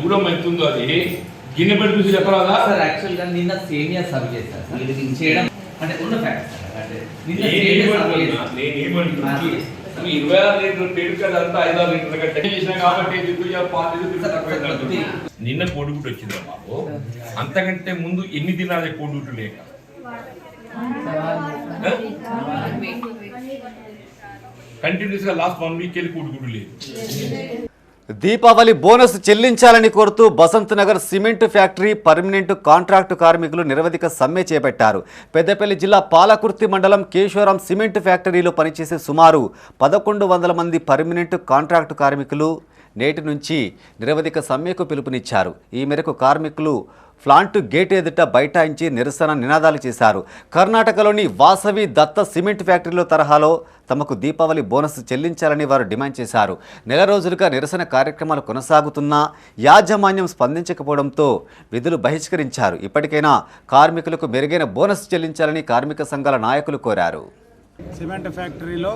దూరం ఎంతుందో అది గిన్నె పెట్టి చూసి చెప్పరాదా సార్? యాక్చువల్గా నిన్న సేమియా సర్వ్ చేశారు సార్. ఇది చేయడం అంటే ఉన్న ఫ్యాక్ట్ సార్. అంటే నిన్న నేను ఏమంటున్నా 26 లీటర్లు పెరుగు అంతా 5-6 లీటర్ల కంటే చేసినా కాబట్టి నిన్న కోడిగుడ్డు వచ్చింది బాబు. అంతకంటే ముందు ఎన్ని దినాలే కోడిగుడ్డు లేక కంటిన్యూస్ గా లాస్ట్ 1 వీక్ వెళ్ళి కోడిగుడ్డు లేదు. దీపావళి బోనస్ చెల్లించాలని కోరుతూ Basanth Nagar cement factory permanent contract కార్మికులు నిరవధిక సమ్మె చేపట్టారు. పెద్దపల్లి జిల్లా పాలకుర్తి మండలం కేశవరం సిమెంట్ ఫ్యాక్టరీలో పనిచేసే సుమారు 1100 మంది పర్మనెంట్ కాంట్రాక్టు కార్మికులు నేటి నుంచి నిరవధిక సమ్మెకు పిలుపునిచ్చారు. ఈ మేరకు కార్మికులు ప్లాంట్ గేట్ ఎదుట బైఠాయించి నిరసన నినాదాలు చేశారు. కర్ణాటకలోని వాసవి దత్త సిమెంట్ ఫ్యాక్టరీలో తరహాలో తమకు దీపావళి బోనస్ చెల్లించాలని వారు డిమాండ్ చేశారు. నెల రోజులుగా నిరసన కార్యక్రమాలు కొనసాగుతున్నా యాజమాన్యం స్పందించకపోవడంతో విధులు బహిష్కరించారు. ఇప్పటికైనా కార్మికులకు మెరుగైన బోనస్ చెల్లించాలని కార్మిక సంఘాల నాయకులు కోరారు. సిమెంట్ ఫ్యాక్టరీలో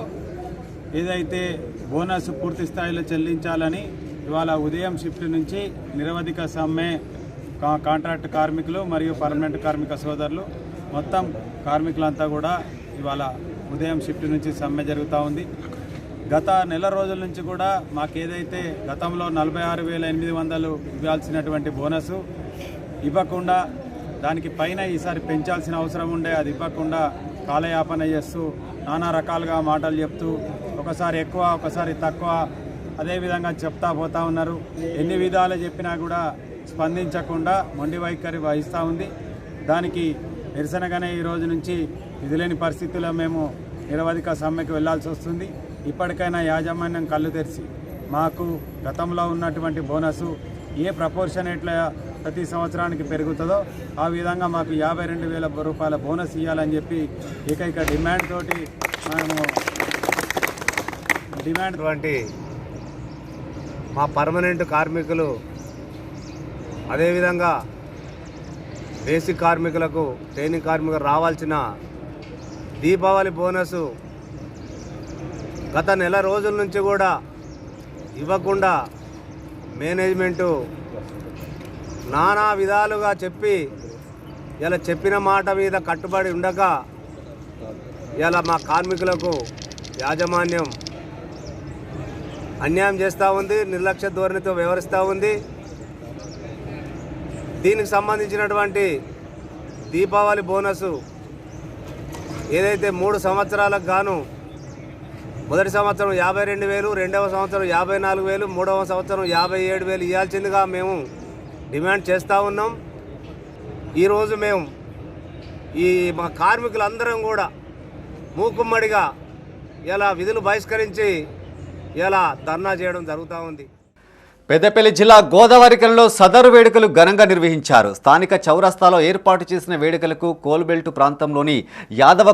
ఏదైతే బోనస్ పూర్తి స్థాయిలో చెల్లించాలని ఇవాళ ఉదయం షిఫ్ట్ నుంచి నిరవధిక సమ్మె కాంట్రాక్ట్ కార్మికులు మరియు పర్మనెంట్ కార్మిక సోదరులు మొత్తం కార్మికులంతా కూడా ఇవాళ ఉదయం షిఫ్ట్ నుంచి సమ్మె జరుగుతూ ఉంది. గత నెల రోజుల నుంచి కూడా మాకేదైతే గతంలో 46,800 ఇవ్వాల్సినటువంటి బోనసు ఇవ్వకుండా దానికి పైన ఈసారి పెంచాల్సిన అవసరం ఉండే, అది ఇవ్వకుండా కాలయాపన చేస్తూ నానా రకాలుగా మాటలు చెప్తూ ఒకసారి ఎక్కువ ఒకసారి తక్కువ అదేవిధంగా చెప్తా పోతూ ఉన్నారు. ఎన్ని విధాలు చెప్పినా కూడా స్పందించకుండా మొండి వైఖరి వహిస్తూ ఉంది. దానికి నిరసనగానే ఈ రోజు నుంచి విధులేని పరిస్థితుల్లో మేము నిరవధిక సమ్మెకు వెళ్లాల్సి వస్తుంది. ఇప్పటికైనా యాజమాన్యం కళ్ళు తెరిచి మాకు గతంలో ఉన్నటువంటి బోనసు ఏ ప్రపోర్షనేట్ల ప్రతి సంవత్సరానికి పెరుగుతుందో ఆ విధంగా మాకు 52,000 రూపాయల బోనస్ ఇవ్వాలని చెప్పి ఏకైక డిమాండ్ తోటి మేము మా పర్మనెంట్ కార్మికులు అదేవిధంగా బేసిక్ కార్మికులకు ట్రైనింగ్ కార్మికులు రావాల్సిన దీపావళి బోనసు గత నెల రోజుల నుంచి కూడా ఇవ్వకుండా మేనేజ్మెంటు నానా విధాలుగా చెప్పి ఇలా చెప్పిన మాట మీద కట్టుబడి ఉండక ఇలా మా కార్మికులకు యాజమాన్యం అన్యాయం చేస్తూ ఉంది, నిర్లక్ష్య ధోరణితో వ్యవహరిస్తూ ఉంది. దీనికి సంబంధించినటువంటి దీపావళి బోనసు ఏదైతే 3 సంవత్సరాలకు గాను మొదటి సంవత్సరం 52,000, రెండవ సంవత్సరం 54,000, మూడవ సంవత్సరం 57,000 ఇవ్వాల్సిందిగా మేము డిమాండ్ చేస్తూ ఉన్నాం. ఈరోజు మేము మా కార్మికులందరం కూడా మూకుమ్మడిగా ఇలా విధులు బహిష్కరించి ఇలా ధర్నా చేయడం జరుగుతూ ఉంది. పెద్దపల్లి జిల్లా గోదావరికరంలో సదరు వేడుకలు ఘనంగా నిర్వహించారు. స్థానిక చౌరస్తాలో ఏర్పాటు చేసిన వేడుకలకు కోల్బెల్ట్ ప్రాంతంలోని యాదవ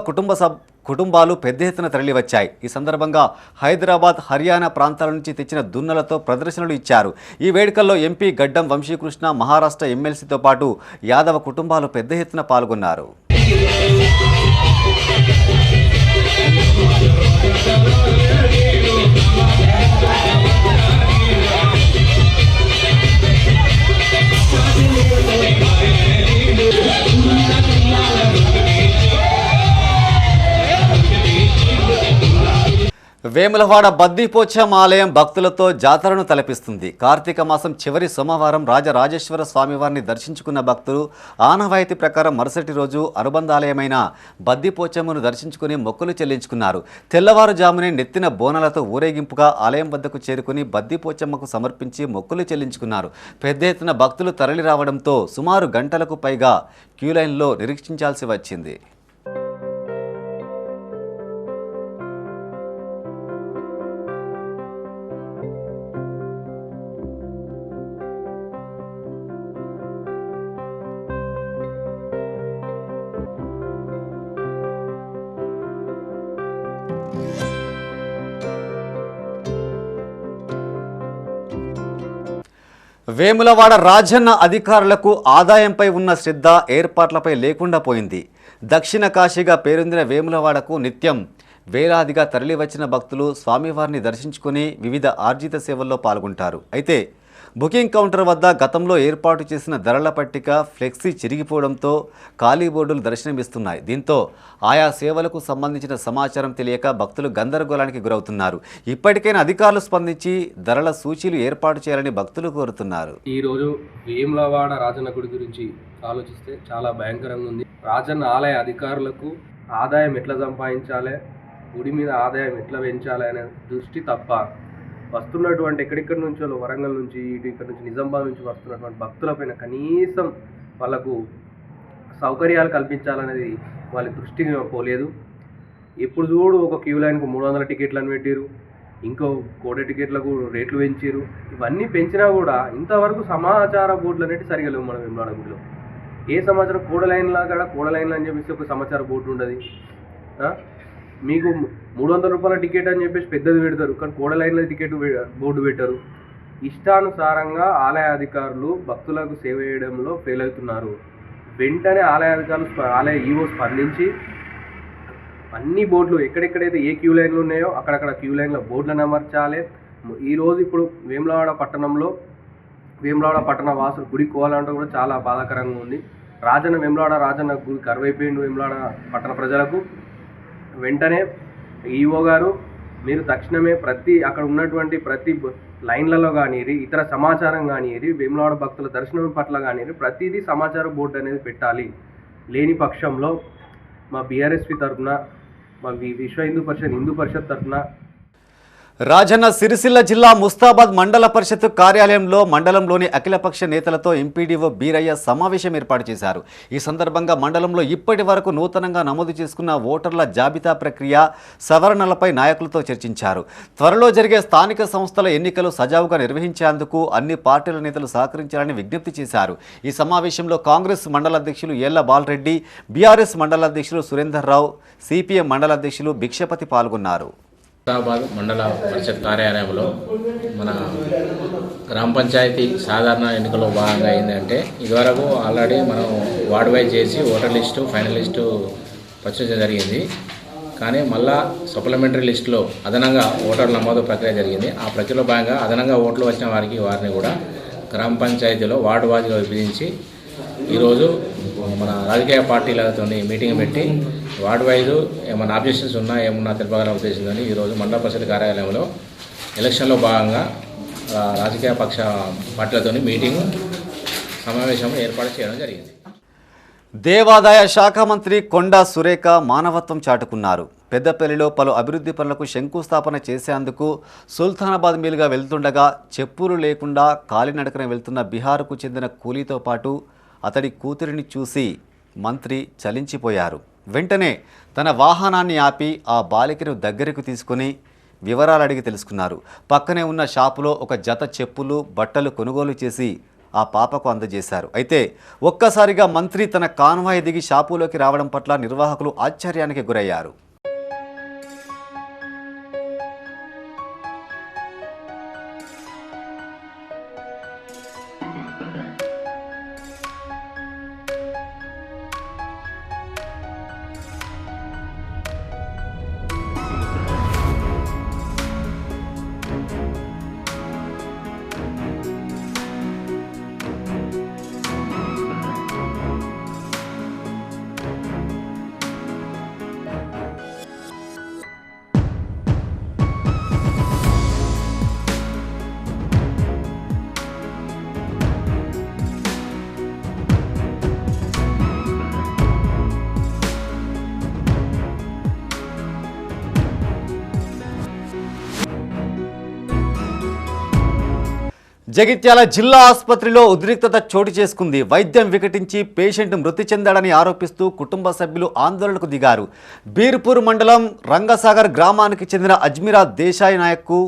కుటుంబాలు పెద్ద ఎత్తున తరలివచ్చాయి. ఈ సందర్భంగా హైదరాబాద్, హర్యానా ప్రాంతాల నుంచి తెచ్చిన దున్నలతో ప్రదర్శనలు ఇచ్చారు. ఈ వేడుకల్లో ఎంపీ గడ్డం వంశీకృష్ణ, మహారాష్ట్ర ఎమ్మెల్సీతో పాటు యాదవ కుటుంబాలు పెద్ద ఎత్తున పాల్గొన్నారు. వేములవాడ బద్దిపోచమ్మ ఆలయం భక్తులతో జాతరను తలపిస్తుంది. కార్తీక మాసం చివరి సోమవారం రాజరాజేశ్వర స్వామివారిని దర్శించుకున్న భక్తులు ఆనవాయితీ ప్రకారం మరుసటి రోజు అనుబంధాలయమైన బద్దిపోచమ్మను దర్శించుకుని మొక్కులు చెల్లించుకున్నారు. తెల్లవారుజామునే నెత్తిన బోనాలతో ఊరేగింపుగా ఆలయం వద్దకు చేరుకుని బద్దిపోచమ్మకు సమర్పించి మొక్కులు చెల్లించుకున్నారు. పెద్ద ఎత్తున భక్తులు తరలి రావడంతో సుమారు గంటలకు పైగా క్యూలైన్లో నిరీక్షించాల్సి వచ్చింది. వేములవాడ రాజన్న అధికారులకు ఆదాయంపై ఉన్న శ్రద్ధ ఏర్పాట్లపై లేకుండా పోయింది. దక్షిణ కాశీగా పేరొందిన వేములవాడకు నిత్యం వేలాదిగా తరలివచ్చిన భక్తులు స్వామివారిని దర్శించుకుని వివిధ ఆర్జిత సేవల్లో పాల్గొంటారు. అయితే బుకింగ్ కౌంటర్ వద్ద గతంలో ఏర్పాటు చేసిన ధరల పట్టిక ఫ్లెక్సీ చిరిగిపోవడంతో ఖాళీ బోర్డులు దర్శనమిస్తున్నాయి. దీంతో ఆయా సేవలకు సంబంధించిన సమాచారం తెలియక భక్తులు గందరగోళానికి గురవుతున్నారు. ఇప్పటికైనా అధికారులు స్పందించి ధరల సూచీలు ఏర్పాటు చేయాలని భక్తులు కోరుతున్నారు. ఈరోజు వేములవాడ రాజన్న గుడి గురించి ఆలోచిస్తే చాలా భయంకరంగా ఉంది. రాజన్న ఆలయ అధికారులకు ఆదాయం ఎట్లా సంపాదించాలి, గుడి మీద ఆదాయం ఎట్లా పెంచాలి అనే దృష్టి తప్ప వస్తున్నటువంటి ఎక్కడెక్కడి నుంచో వరంగల్ నుంచి ఇటు ఇక్కడ నుంచి నిజామాబాద్ నుంచి వస్తున్నటువంటి భక్తులపైన కనీసం వాళ్ళకు సౌకర్యాలు కల్పించాలనేది వాళ్ళ దృష్టికి పోలేదు. ఎప్పుడు చూడు ఒక క్యూ లైన్కు 300 టికెట్లను పెట్టారు, ఇంకో 1,00,00,000 టికెట్లకు రేట్లు పెంచారు. ఇవన్నీ పెంచినా కూడా ఇంతవరకు సమాచార బోర్డులు అనేవి సరిగా లేవు. మనం వేములవాడ గుడిలో ఏ సమాచారం కోడ లైన్లా కాడ కోడ లైన్లు అని చెప్పేసి ఒక సమాచార బోర్డు ఉండదు. మీకు 300 రూపాయల టికెట్ అని చెప్పేసి పెద్దది పెడతారు, కానీ కోడ లైన్ల టికెట్ బోర్డు పెట్టారు. ఇష్టానుసారంగా ఆలయ అధికారులు భక్తులకు సేవ చేయడంలో ఫెయిల్ అవుతున్నారు. వెంటనే ఆలయ అధికారులు ఆలయ ఈవో స్పందించి అన్ని బోర్డులు ఎక్కడెక్కడైతే ఏ క్యూ లైన్లు ఉన్నాయో అక్కడక్కడ క్యూ లైన్లో బోర్డులను అమర్చాలి. ఈరోజు ఇప్పుడు వేములవాడ పట్టణ వాసులు గుడికి పోవాలంటే కూడా చాలా బాధాకరంగా ఉంది. వేములవాడ రాజన్న గుడి కరువైపోయిండు వేములవాడ పట్టణ ప్రజలకు. వెంటనే ఈఓ గారు మీరు తక్షణమే అక్కడ ఉన్నటువంటి ప్రతి లైన్లలో కానివ్వండి, ఇతర సమాచారం కానివ్వండి, వేములవాడ భక్తుల దర్శనం పట్ల కానివ్వండి, ప్రతిదీ సమాచార బోర్డు అనేది పెట్టాలి. లేని పక్షంలో మా బీఆర్ఎస్పీ తరఫున, మా విశ్వ హిందూ పరిషత్ తరఫున రాజన్న సిరిసిల్ల జిల్లా ముస్తాబాద్ మండల పరిషత్ కార్యాలయంలో మండలంలోని అఖిలపక్ష నేతలతో ఎంపీడీఓ బీరయ్య సమావేశం ఏర్పాటు చేశారు. ఈ సందర్భంగా మండలంలో ఇప్పటి వరకు నూతనంగా నమోదు చేసుకున్న ఓటర్ల జాబితా ప్రక్రియ సవరణలపై నాయకులతో చర్చించారు. త్వరలో జరిగే స్థానిక సంస్థల ఎన్నికలు సజావుగా నిర్వహించేందుకు అన్ని పార్టీల నేతలు సహకరించాలని విజ్ఞప్తి చేశారు. ఈ సమావేశంలో కాంగ్రెస్ మండల అధ్యక్షులు ఏళ్ల బాలరెడ్డి, బీఆర్ఎస్ మండల అధ్యక్షులు సురేందర్ రావు, సిపిఎం మండల అధ్యక్షులు భిక్షపతి పాల్గొన్నారు. ముస్తాబాద్ మండల పరిషత్ కార్యాలయంలో మన గ్రామ పంచాయతీ సాధారణ ఎన్నికల్లో భాగంగా ఏంటంటే ఇదివరకు ఆల్రెడీ మనం వార్డ్ వైజ్ చేసి ఓటర్ లిస్టు ఫైనల్ లిస్టు ప్రచురించడం జరిగింది. కానీ మళ్ళా సప్లిమెంటరీ లిస్టులో అదనంగా ఓటర్ల నమోదు ప్రక్రియ జరిగింది. ఆ ప్రక్రియలో భాగంగా అదనంగా ఓట్లు వచ్చిన వారిని కూడా గ్రామ పంచాయతీలో వార్డు వారీగా విభజించి ఈరోజు మన రాజకీయ పార్టీలతో మీటింగ్ పెట్టి వార్డు వైజు ఏమైనా ఆబ్జెక్షన్స్ ఉన్నా ఏమన్నా తెలపగల ఉద్దేశంతో ఈరోజు మండల పరిషత్ కార్యాలయంలో ఎలక్షన్లో భాగంగా రాజకీయ పక్ష పార్టీలతో మీటింగ్ సమావేశం ఏర్పాటు చేయడం జరిగింది. దేవాదాయ శాఖ మంత్రి కొండా సురేఖ మానవత్వం చాటుకున్నారు. పెద్దపల్లిలో పలు అభివృద్ధి పనులకు శంకుస్థాపన చేసేందుకు సుల్తానాబాద్ మీదుగా వెళ్తుండగా చెప్పులు లేకుండా కాలినడకన వెళ్తున్న బీహార్కు చెందిన కూలీతో పాటు అతడి కూతురిని చూసి మంత్రి చలించిపోయారు. వెంటనే తన వాహనాన్ని ఆపి ఆ బాలికను దగ్గరకు తీసుకుని వివరాలు అడిగి తెలుసుకున్నారు. పక్కనే ఉన్న షాపులో ఒక జత చెప్పులు, బట్టలు కొనుగోలు చేసి ఆ పాపకు అందజేశారు. అయితే ఒక్కసారిగా మంత్రి తన కాన్వాయ్ దిగి షాపులోకి రావడం పట్ల నిర్వాహకులు ఆశ్చర్యానికి గురయ్యారు. జగిత్యాల జిల్లా ఆసుపత్రిలో ఉద్రిక్తత చోటు చేసుకుంది. వైద్యం వికటించి పేషెంట్ మృతి చెందాడని ఆరోపిస్తూ కుటుంబ సభ్యులు ఆందోళనకు దిగారు. బీర్పూర్ మండలం రంగసాగర్ గ్రామానికి చెందిన అజ్మీరా దేశాయి నాయక్కు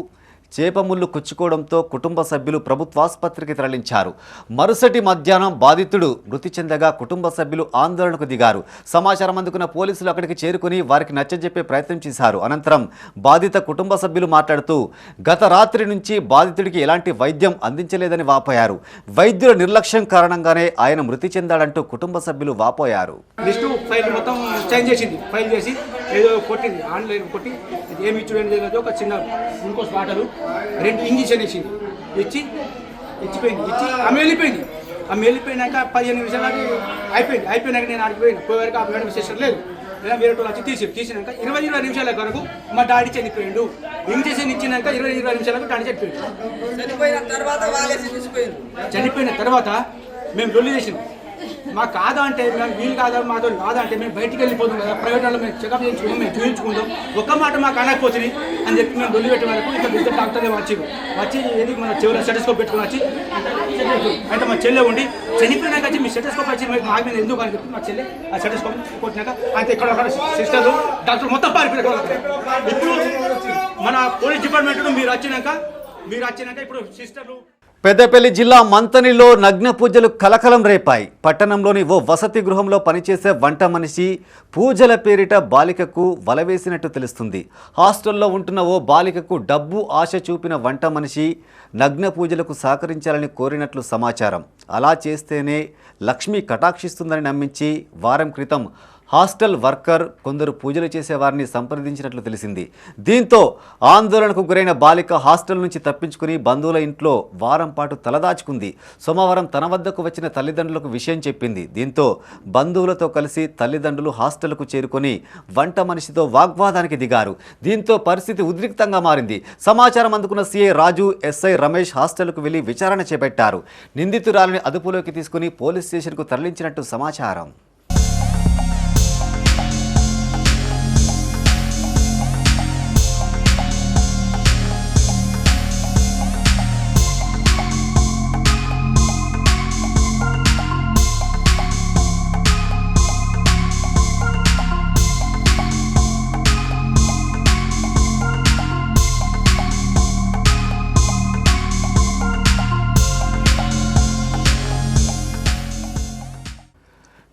చేపముళ్ళు కుచ్చుకోవడంతో కుటుంబ సభ్యులు ప్రభుత్వాసుపత్రికి తరలించారు. మరుసటి మధ్యాహ్నం బాధితుడు మృతి చెందగా కుటుంబ సభ్యులు ఆందోళనకు దిగారు. సమాచారం అందుకున్న పోలీసులు అక్కడికి చేరుకుని వారికి నచ్చజెప్పే ప్రయత్నం చేశారు. అనంతరం బాధిత కుటుంబ సభ్యులు మాట్లాడుతూ గత రాత్రి నుంచి బాధితుడికి ఎలాంటి వైద్యం అందించలేదని వాపోయారు. వైద్యుల నిర్లక్ష్యం కారణంగానే ఆయన మృతి చెందాడంటూ కుటుంబ సభ్యులు వాపోయారు. లిస్టు ఫైల్ మొత్తం చేంజ్ చేసింది. ఫైల్ చేసి ఏదో కొట్టింది, ఆన్లైన్ కొట్టి ఏమి ఇచ్చుడేది ఒక చిన్న గ్లూకోజ్ బాటలు 2 ఇంజక్షన్ ఇచ్చింది. ఇచ్చిపోయింది. ఆమె వెళ్ళిపోయింది. ఆమె వెళ్ళిపోయినాక 15 నిమిషాలకి అయిపోయినాక నేను ఆడిపోయినా. పోయేవరకు ఆ మేడం సిస్టర్ లేదు. లేదా వేరే వాళ్ళు వచ్చి తీసినాక 20 నిమిషాల వరకు మా డాడీ చనిపోయిండు. ఇంజక్షన్ ఇచ్చినాక 20 నిమిషాలకు డాడీ చనిపోయిండు. చనిపోయిన తర్వాత మేము లొల్లి చేసినాం. మాకు కాదా అంటే మేము వీలు కాదా మాతో కాదా అంటే మేము బయటికి వెళ్ళిపోతాం కదా, ప్రైవేట్ వాళ్ళు మేము చెకప్ చేయించుకుందాం, మేము చూపించుకుందాం, ఒక్క మాట మాకు అనకపోతుంది అని చెప్పి మేము డొల్లి పెట్టే వరకు ఇంకా ఇద్దరు డాక్టర్లే వచ్చి ఏది మన చెవులో స్టెటస్కోప్ పెట్టుకుని వచ్చి అంటే మా చెల్లె ఉండి చనిపోయినాక వచ్చి మీ స్టెటస్కోప్ వచ్చి మాకు మీద ఎందుకు అని చెప్పి మా చెల్లె ఆ స్టెటస్కోప్ కొట్టినాక అయితే ఇక్కడ సిస్టర్లు డాక్టర్ మొత్తం పారిపోయారు. ఇప్పుడు మన పోలీస్ డిపార్ట్మెంట్ మీరు వచ్చినాక ఇప్పుడు సిస్టర్లు. పెద్దపల్లి జిల్లా మంతనిలో నగ్న పూజలు కలకలం రేపాయి. పట్టణంలోని ఓ వసతి గృహంలో పనిచేసే వంట మనిషి పూజల పేరిట బాలికకు వలవేసినట్టు తెలుస్తుంది. హాస్టల్లో ఉంటున్న ఓ బాలికకు డబ్బు ఆశ చూపిన వంట మనిషి నగ్న పూజలకు సహకరించాలని కోరినట్లు సమాచారం. అలా చేస్తేనే లక్ష్మి కటాక్షిస్తుందని నమ్మించి వారం క్రితం హాస్టల్ వర్కర్ కొందరు పూజలు చేసేవారిని సంప్రదించినట్లు తెలిసింది. దీంతో ఆందోళనకు గురైన బాలిక హాస్టల్ నుంచి తప్పించుకుని బంధువుల ఇంట్లో వారం పాటు తలదాచుకుంది. సోమవారం తన వద్దకు వచ్చిన తల్లిదండ్రులకు విషయం చెప్పింది. దీంతో బంధువులతో కలిసి తల్లిదండ్రులు హాస్టల్కు చేరుకొని వంట మనిషితో వాగ్వాదానికి దిగారు. దీంతో పరిస్థితి ఉద్రిక్తంగా మారింది. సమాచారం అందుకున్న సీఐ రాజు, ఎస్ఐ రమేష్ హాస్టల్కు వెళ్లి విచారణ చేపట్టారు. నిందితురాలిని అదుపులోకి తీసుకుని పోలీస్ స్టేషన్కు తరలించినట్టు సమాచారం.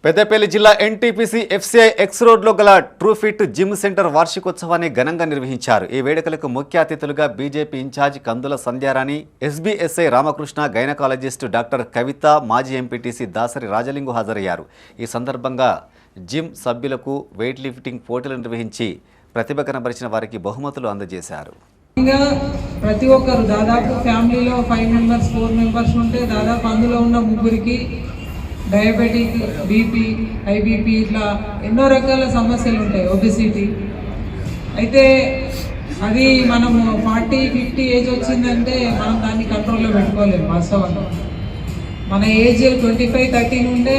పెద్దపల్లి జిల్లా ఎన్టీపీసీ ఎఫ్సీఐ ఎక్స్ రోడ్లో గల ట్రూఫిట్ జిమ్ సెంటర్ వార్షికోత్సవాన్ని ఘనంగా నిర్వహించారు. ఈ వేడుకలకు ముఖ్య అతిథులుగా BJP incharge Kandula Sandhyarani, SBSI Ramakrishna, gynaecologist doctor Kavitha, మాజీ ఎంపీటీసీ దాసరి రాజలింగు హాజరయ్యారు. ఈ సందర్భంగా జిమ్ సభ్యులకు వెయిట్ లిఫ్టింగ్ పోటీలు నిర్వహించి ప్రతిభ కనబరిచిన వారికి బహుమతులు అందజేశారు. ప్రతి ఒక్కరు దాదాపు ఫ్యామిలీలో 5 మెంబర్స్ 4 మెంబర్స్ ఉంటే దాదాపు అందులో ఉన్న ముగ్గురికి డయాబెటిక్, బీపీ, హైబీపీ ఇట్లా ఎన్నో రకాల సమస్యలు ఉంటాయి, ఒబెసిటీ. అయితే అది మనము 40-50 ఏజ్ వచ్చిందంటే మనం దాన్ని కంట్రోల్లో పెట్టుకోలేము. వాస్తవంగా మన ఏజ్ 25-30 నుండే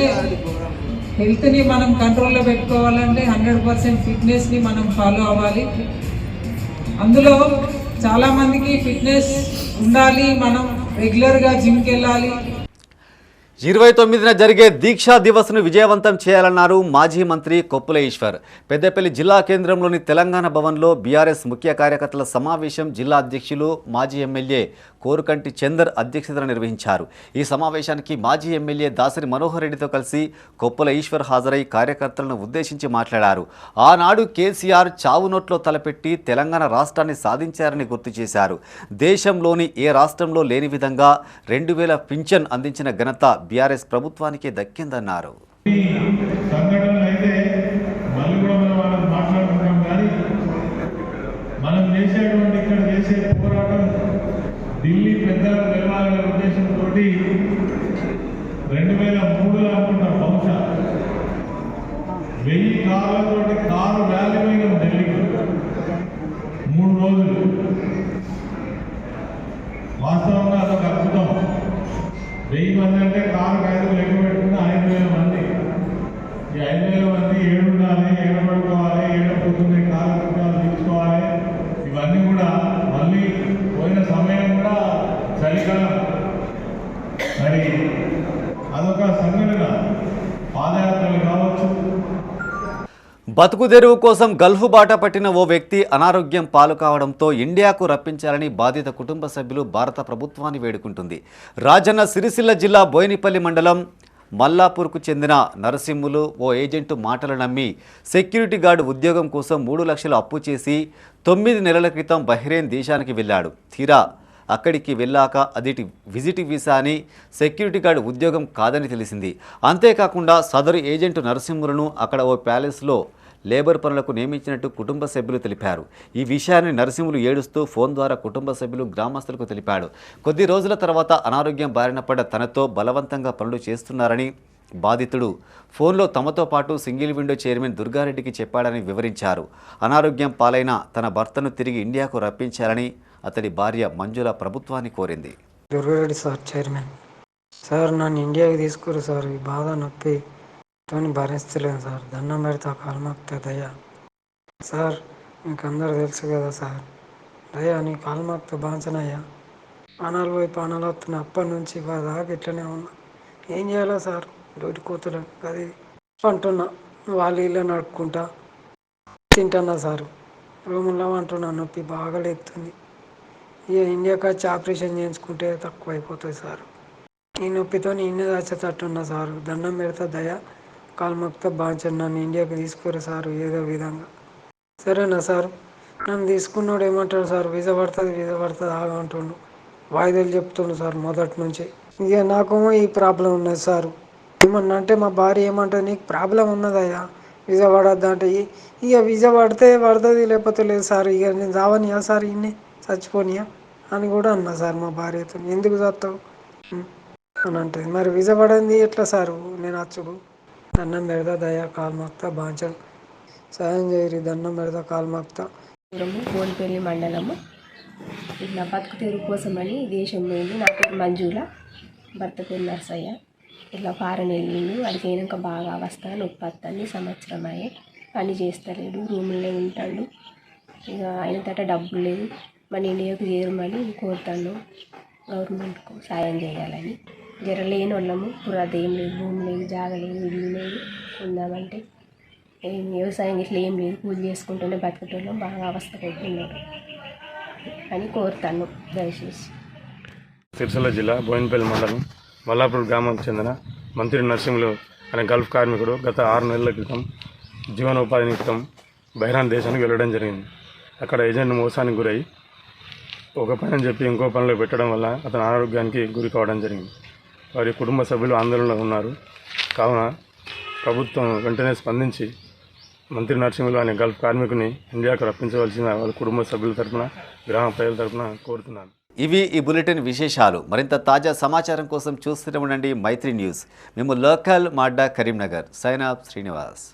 హెల్త్ని మనం కంట్రోల్లో పెట్టుకోవాలంటే 100% ఫిట్నెస్ని మనం ఫాలో అవ్వాలి. అందులో చాలామందికి ఫిట్నెస్ ఉండాలి, మనం రెగ్యులర్గా జిమ్కి వెళ్ళాలి. 29న జరిగే దీక్షా దివస్ను విజయవంతం చేయాలన్నారు మాజీ మంత్రి కొప్పుల ఈశ్వర్. పెద్దపల్లి జిల్లా కేంద్రంలోని తెలంగాణ భవన్లో బీఆర్ఎస్ ముఖ్య కార్యకర్తల సమావేశం జిల్లా అధ్యక్షులు మాజీ ఎమ్మెల్యే కోరుకంటి చందర్ అధ్యక్షతన నిర్వహించారు. ఈ సమావేశానికి మాజీ ఎమ్మెల్యే దాసరి మనోహర్ రెడ్డితో కలిసి కొప్పుల ఈశ్వర్ హాజరై కార్యకర్తలను ఉద్దేశించి మాట్లాడారు. ఆనాడు కేసీఆర్ చావు నోట్లో తలపెట్టి తెలంగాణ రాష్ట్రాన్ని సాధించారని గుర్తు చేశారు. దేశంలోని ఏ రాష్ట్రంలో లేని విధంగా 2000 పింఛన్ అందించిన ఘనత బీఆర్ఎస్ ప్రభుత్వానికే దక్కిందన్నారు. ఢిల్లీ పెద్దల నిర్మాణ ఉద్దేశంతో 2003లో అనుకుంటా, బహుశా 1000 కార్లతోటి కారు ర్యాలీ పోయినాం ఢిల్లీకి 3 రోజులు. వాస్తవంగా అదొక అద్భుతం. 1000 మంది అంటే కారు 5 లెక్క పెట్టుకుని 5000 మంది. ఈ 5000 మంది ఏడుండాలి, ఏడబడుకోవాలి, ఏడపోతుంది, కారు కుట్టాలు తీసుకోవాలి. ఇవన్నీ కూడా మళ్ళీ పోయిన సమయం కూడా చలికాలం. మరి అదొక సంఘటన. పాదయాత్రలు కావచ్చు. బతుకు తెరువు కోసం గల్ఫ్ బాట పట్టిన ఓ వ్యక్తి అనారోగ్యం పాలు కావడంతో ఇండియాకు రప్పించాలని బాధిత కుటుంబ సభ్యులు భారత ప్రభుత్వాన్ని వేడుకుంటుంది. రాజన్న సిరిసిల్ల జిల్లా బోయినపల్లి మండలం మల్లాపూర్కు చెందిన నరసింహులు ఓ ఏజెంటు మాటలు నమ్మి సెక్యూరిటీ గార్డు ఉద్యోగం కోసం 3 లక్షలు అప్పు చేసి 9 నెలల క్రితం బహ్రెయిన్ దేశానికి వెళ్ళాడు. తీరా అక్కడికి వెళ్ళాక అదిటి విజిట్ వీసా అని, సెక్యూరిటీ గార్డు ఉద్యోగం కాదని తెలిసింది. అంతేకాకుండా సదరు ఏజెంటు నరసింహులను అక్కడ ఓ ప్యాలెస్లో లేబర్ పనులకు నియమించినట్టు కుటుంబ సభ్యులు తెలిపారు. ఈ విషయాన్ని నరసింహులు ఏడుస్తూ ఫోన్ ద్వారా కుటుంబ సభ్యులు గ్రామస్తులకు తెలిపాడు. కొద్ది రోజుల తర్వాత అనారోగ్యం బారిన పడ్డ తనతో బలవంతంగా పనులు చేస్తున్నారని బాధితుడు ఫోన్లో తమతో పాటు సింగిల్ విండో చైర్మన్ దుర్గారెడ్డికి చెప్పాడని వివరించారు. అనారోగ్యం పాలైన తన భర్తను తిరిగి ఇండియాకు రప్పించాలని అతడి భార్య మంజుల ప్రభుత్వాన్ని కోరింది. దుర్గారెడ్డి సార్, చైర్మన్ సార్, నన్ను ఇండియాకి తీసుకురు సార్. ఈ బాధ నొప్పి తోని భరిస్తలేను సార్. దండం పెడతా, కాల్మాక్తా దయా సార్. మీకు అందరూ తెలుసు కదా సార్, దయా నీ కాల్మాక్తా బాంచనయ్యా. పానాలు పోయి పానాలు వస్తున్నా. అప్పటి నుంచి దాకా ఇట్లనే ఉన్నా. ఏం చేయాలా సార్? డ్యూటీ కూతురు అది అంటున్నా, వాళ్ళు ఇల్లు నడుపుకుంటా తింటున్నా సార్. రూముల్లో అంటున్నా, నొప్పి బాగా లేపుతుంది. ఇక ఇండియాకి వచ్చి ఆపరేషన్ చేయించుకుంటే తక్కువ అయిపోతుంది సార్. ఈ నొప్పితో ఇన్ని దాచేటట్టున్నా సార్. దండం పెడతా దయా, కాల్మొక్తా బాంచండి. నన్ను ఇండియాకి తీసుకోరు సార్ ఏదో విధంగా. సరేనా సార్? నన్ను తీసుకున్నాడు ఏమంటాడు సార్, వీసా పడుతుంది ఆగంటుండు, వాయిదాలు చెప్తుండు సార్ మొదటి నుంచి. ఇక నాకేమో ఈ ప్రాబ్లం ఉన్నది సార్. ఏమన్నా అంటే మా భార్య ఏమంటుంది, నీకు ప్రాబ్లం ఉన్నదయ్యా, వీసా పడద్దు అంటే ఇక వీసా పడితే పడుతుంది లేకపోతే లేదు సార్, ఇక నేను చావనియా సార్ ఇన్ని చచ్చిపోనియా అని కూడా అన్నా సార్ మా భార్యతో. ఎందుకు చస్తావు అని అంటే మరి వీసా పడింది ఎట్లా సారు నేను వచ్చుడు. దండం పెడతా దయా కాలు మాక్తా బాంచం సాయం చేయరి, దండం పెడతా కాలు మాక్తా. బోన్పల్లి మండలము. ఇట్లా బతుకు తెరువు కోసమని దేశం పోయింది. నా పేరు మంజుల, భర్త పేరు నర్సయ్య. ఇట్లా ఫారెన్ వెళ్ళిండు. అడిగి అయినాక బాగా అవస్థ నొప్పి సంవత్సరం అయ్యే పని చేస్తలేడు, రూములనే ఉంటాడు. ఇక ఆయన తట డబ్బులు లేదు, మన ఇండియాకు చేరమని కోరుతాను. గవర్నమెంట్కు సాయం చేయాలని. జర లేని వాళ్ళము పురాత ఏం లేదు, భూమి లేదు, జాగ లేదు, ఇల్లు లేదు. ఉందామంటే ఏం వ్యవసాయం ఇట్లా ఏం లేదు, కూలి చేసుకుంటూనే బతికేటోళ్ళం. బాగా అవస్థ పెట్టున్నాడు అని కోరుతాను దయచేసి. సిరిసిల్ల జిల్లా బోయినపల్లి మండలం మల్లాపూర్ గ్రామానికి చెందిన మంత్రి నరసింహులు అనే గల్ఫ్ కార్మికుడు గత 6 నెలల క్రితం జీవనోపాధి నిమిత్తం బహిరాన్ దేశానికి వెళ్ళడం జరిగింది. అక్కడ ఏజెంట్ మోసానికి గురై ఒక పని అని చెప్పి ఇంకో పనిలో పెట్టడం వల్ల అతని అనారోగ్యానికి గురి కావడం జరిగింది. వారి కుటుంబ సభ్యులు ఆందోళనలో ఉన్నారు. కావున ప్రభుత్వం వెంటనే స్పందించి మంత్రి నరసింహులు అనే గల్ఫ్ కార్మికుని ఇండియాకు రప్పించవలసిన వాళ్ళ కుటుంబ సభ్యుల తరఫున, గ్రామ ప్రజల తరఫున కోరుతున్నాను. ఇవి ఈ బులెటిన్ విశేషాలు. మరింత తాజా సమాచారం కోసం చూస్తూనే ఉండండి మైత్రి న్యూస్. మేము లోకల్ మాడ్డా కరీంనగర్. Sign off Srinivas.